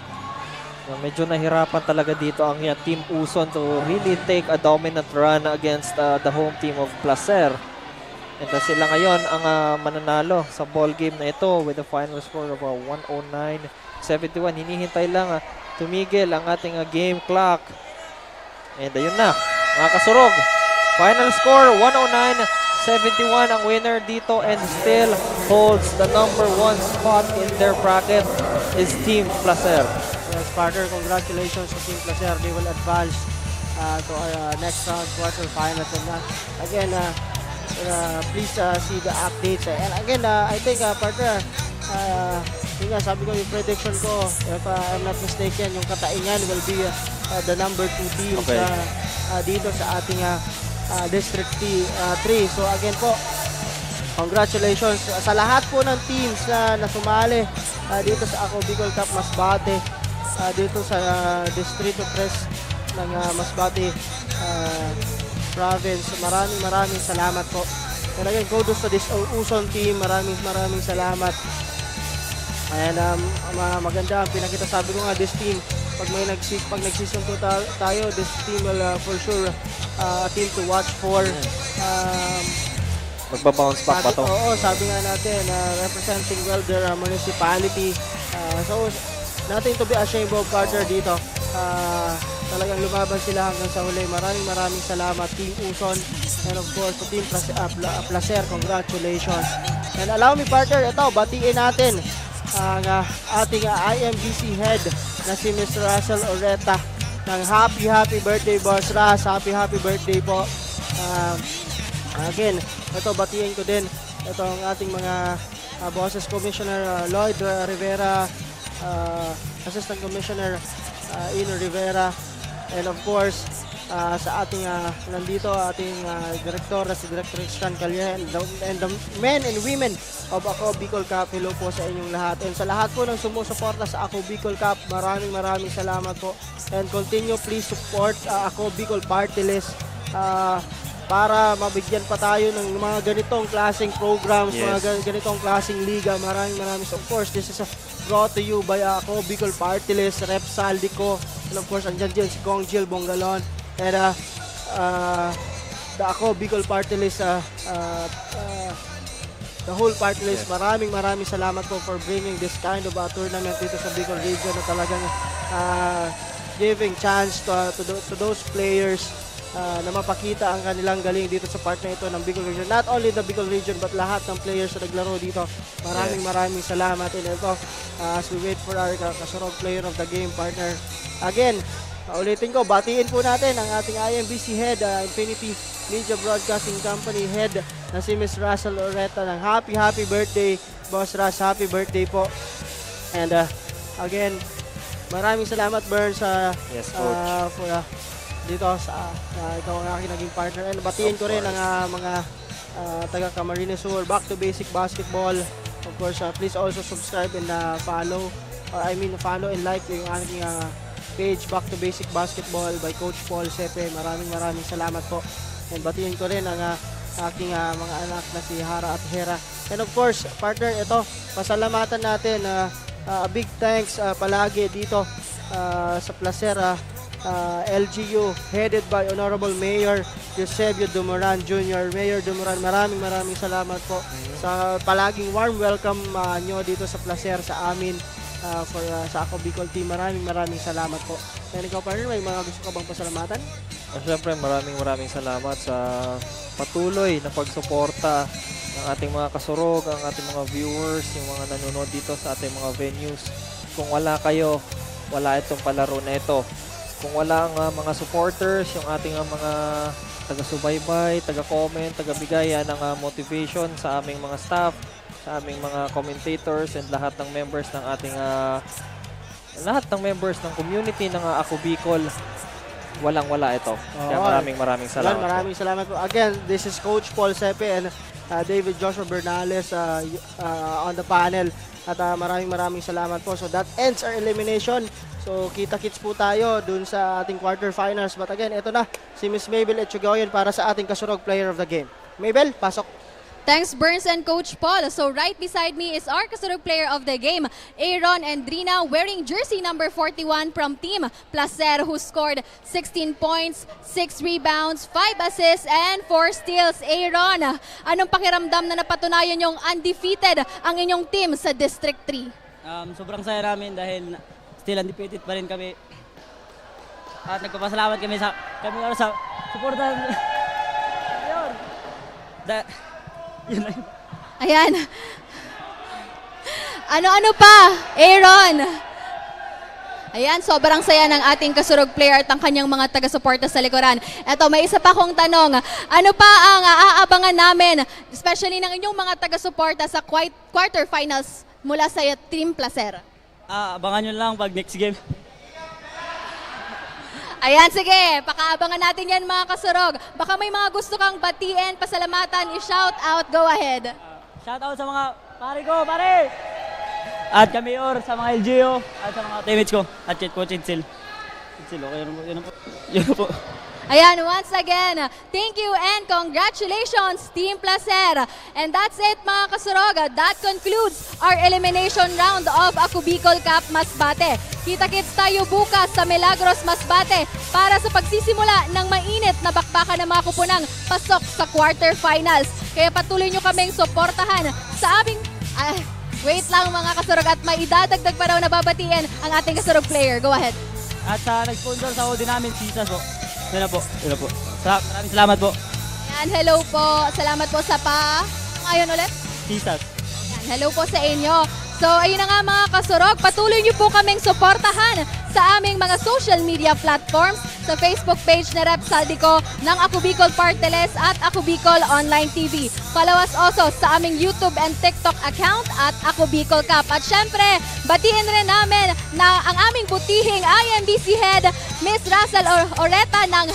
Medyo nahirapan talaga dito ang Team Uson to really take a dominant run against the home team of Placer. And sila ngayon ang mananalo sa ball game na ito with the final score of 109-71. Hinihintay lang tumigil ang ating game clock. And ayun na, mga kasurog. Final score, 109-71 ang winner dito and still holds the number 1 spot in their bracket is Team Placer. Yes, partner, congratulations to Team Placer. They will advance to our next round quarterfinals. And again, please see the updates. And again, I think, partner, yun nga, sabi ko yung prediction ko, if I'm not mistaken, yung Kataingan will be the number 2 team dito sa ating District 3. So again po, congratulations sa lahat po ng teams na nasumali dito sa Ako Bicol Cup Masbate, dito sa Distrito 3 ng Masbate Province. Maraming salamat po. And again, kudos to this Uson team. Maraming salamat. And maganda ang pinakita. Sabi ko nga, this team, pag nag-season 2 tayo, this team will for sure a team to watch for. Magbabounce back ba to? Oo, sabi nga natin, representing well their municipality. So, nothing to be ashamed of, Carter, dito. Talagang lumaban sila hanggang sa huli. Maraming salamat, Team Uson. And of course, to Team Placer, congratulations. And allow me, partner, ito, batiin natin ang ating IMBC head na si Mr. Russell Oreta ng happy birthday, Boss Ras. Happy birthday po. Again, ito, batiin ko din. Ito ang ating mga bosses, Commissioner Lloyd Rivera, Assistant Commissioner Ino Rivera, and of course, sa ating nandito, ating direktor na si Director Stan Calye, and the men and women of Ako Bicol Cup. Hello po sa inyong lahat. And sa lahat po ng sumusuporta sa Ako Bicol Cup, maraming salamat po. And continue, please support Ako Bicol Party List para mabigyan pa tayo ng mga ganitong klaseng programs, mga ganitong klaseng liga. Maraming of course, this is brought to you by Ako Bicol Party List, Rep Saldico, and of course, andyan si Kong Jill Bongalon, and the Ako Bicol Party List, the whole party list. Maraming salamat po for bringing this kind of tournament dito sa Bicol region na talagang giving chance to those players na mapakita ang kanilang galing dito sa part na ito ng Bicol region. Not only the Bicol region but lahat ng players na naglaro dito. Maraming salamat. And ito, as we wait for our kasurog player of the game, partner. Again, ulitin ko, batiin po natin ang ating IMBC head, Infinity Media Broadcasting Company head na si Ms. Russell Oreta ng happy birthday, Boss Ras. Happy birthday po. And again, maraming salamat, Burns, for dito sa ito ang aking naging partner. And batiin ko rin ang mga taga Camarines Sur, Back to Basic Basketball. Of course, please also subscribe and follow and like yung aking page, Back to Basic Basketball by Coach Paul Sepe. Maraming salamat po. And batiin ko rin ang aking mga anak na si Hara at Hera. And of course, partner, ito, pasalamatan natin, a big thanks palagi dito sa Placer LGU, headed by Honorable Mayor Eusebio Dumoran Jr. Mayor Dumoran, maraming salamat po sa palaging warm welcome nyo dito sa Placer sa amin, sa Ako Bicol team. Maraming salamat po. And ikaw, partner, may mga gusto ka bang pasalamatan? Siyempre, maraming salamat sa patuloy na pagsuporta ng ating mga kasurog, ang ating mga viewers, yung mga nanonood dito sa ating mga venues. Kung wala kayo, wala itong palaro na ito. Kung wala ang mga supporters, yung ating mga taga-subaybay, taga-comment, taga-bigayan ng motivation sa aming mga staff, sa aming mga commentators, and lahat ng members ng ating members ng community ng Ako Bicol, walang-wala ito. Kaya maraming salamat. Maraming salamat po. Again, this is Coach Paul Sepe and David Joshua Bernales on the panel. At maraming salamat po. So that ends our elimination. So kita-kits po tayo dun sa ating quarterfinals. But again, ito na si Miss Mabel Echegoyen para sa ating kasurog player of the game. Mabel, pasok. Thanks, Burns and Coach Paul. So right beside me is our kasurog player of the game, Aaron Endrina, wearing jersey number 41 from Team Placer, who scored 16 points, 6 rebounds, 5 assists, and 4 steals. Aaron, anong pakiramdam na napatunayan yung undefeated ang inyong team sa District 3? Sobrang saya namin dahil still undefeated pa rin kami. At nagpapasalamat kami sa supportan. Ayan. Ano-ano pa, Aaron? Ayan, sobrang saya ng ating kasurog player at ang kanyang mga taga-suporta sa likuran. Eto, may isa pa akong tanong. Ano pa ang aabangan namin, especially ng inyong mga taga-suporta sa quarterfinals mula sa Team Placer? Abangan nyo lang pag next game. Ayan, sige. Pakaabangan natin yan, mga kasurog. Baka may mga gusto kang batiin, pasalamatan, i-shout out. Go ahead. Shout out sa mga pare ko, pare! At kami sa mga LGO at sa mga teammates ko at Coach Edsel. Edsel, okay, yun po. Ayan, once again, thank you and congratulations, Team Placer. And that's it, mga kasurog. That concludes our elimination round of Ako Bicol Cup Masbate. Kita-kits tayo bukas sa Milagros Masbate para sa pagsisimula ng mainit na bakbakan ng mga kupunang pasok sa quarterfinals. Kaya patuloy nyo kaming suportahan sa aming... wait lang mga kasurog, at may idadagdag pa daw na babatiin ang ating kasurog player. Go ahead. At sa nag-sponsor sa hoodie namin, Sisas po. Yun na po. Maraming salamat po. Ayan, hello po. Salamat po sa ngayon ulit. Sisas. Ayan, hello po sa inyo. So, ayun na nga mga kasurog, patuloy niyo po kaming suportahan sa aming mga social media platforms, sa Facebook page na Rep Saldico ng Ako Bicol Party List at Ako Bicol Online TV. Follow us also sa aming YouTube and TikTok account at Ako Bicol Cup. At syempre, batiin rin namin na ang aming butihing IMBC head, Miss Russell Oreta ng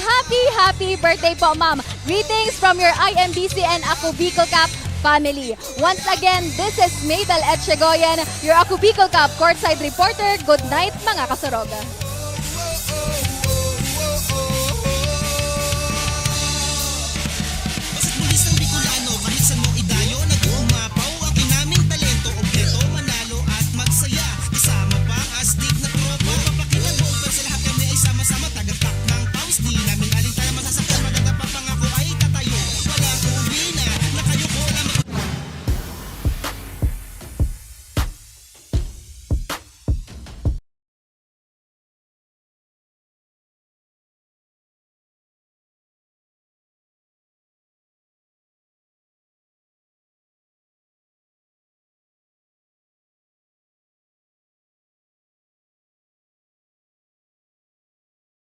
happy birthday po, ma'am. Greetings from your IMBC and Ako Bicol Cup family. Once again, this is Maybel Etchegoyen, your Ako Bicol Cup courtside reporter. Good night mga kasurog.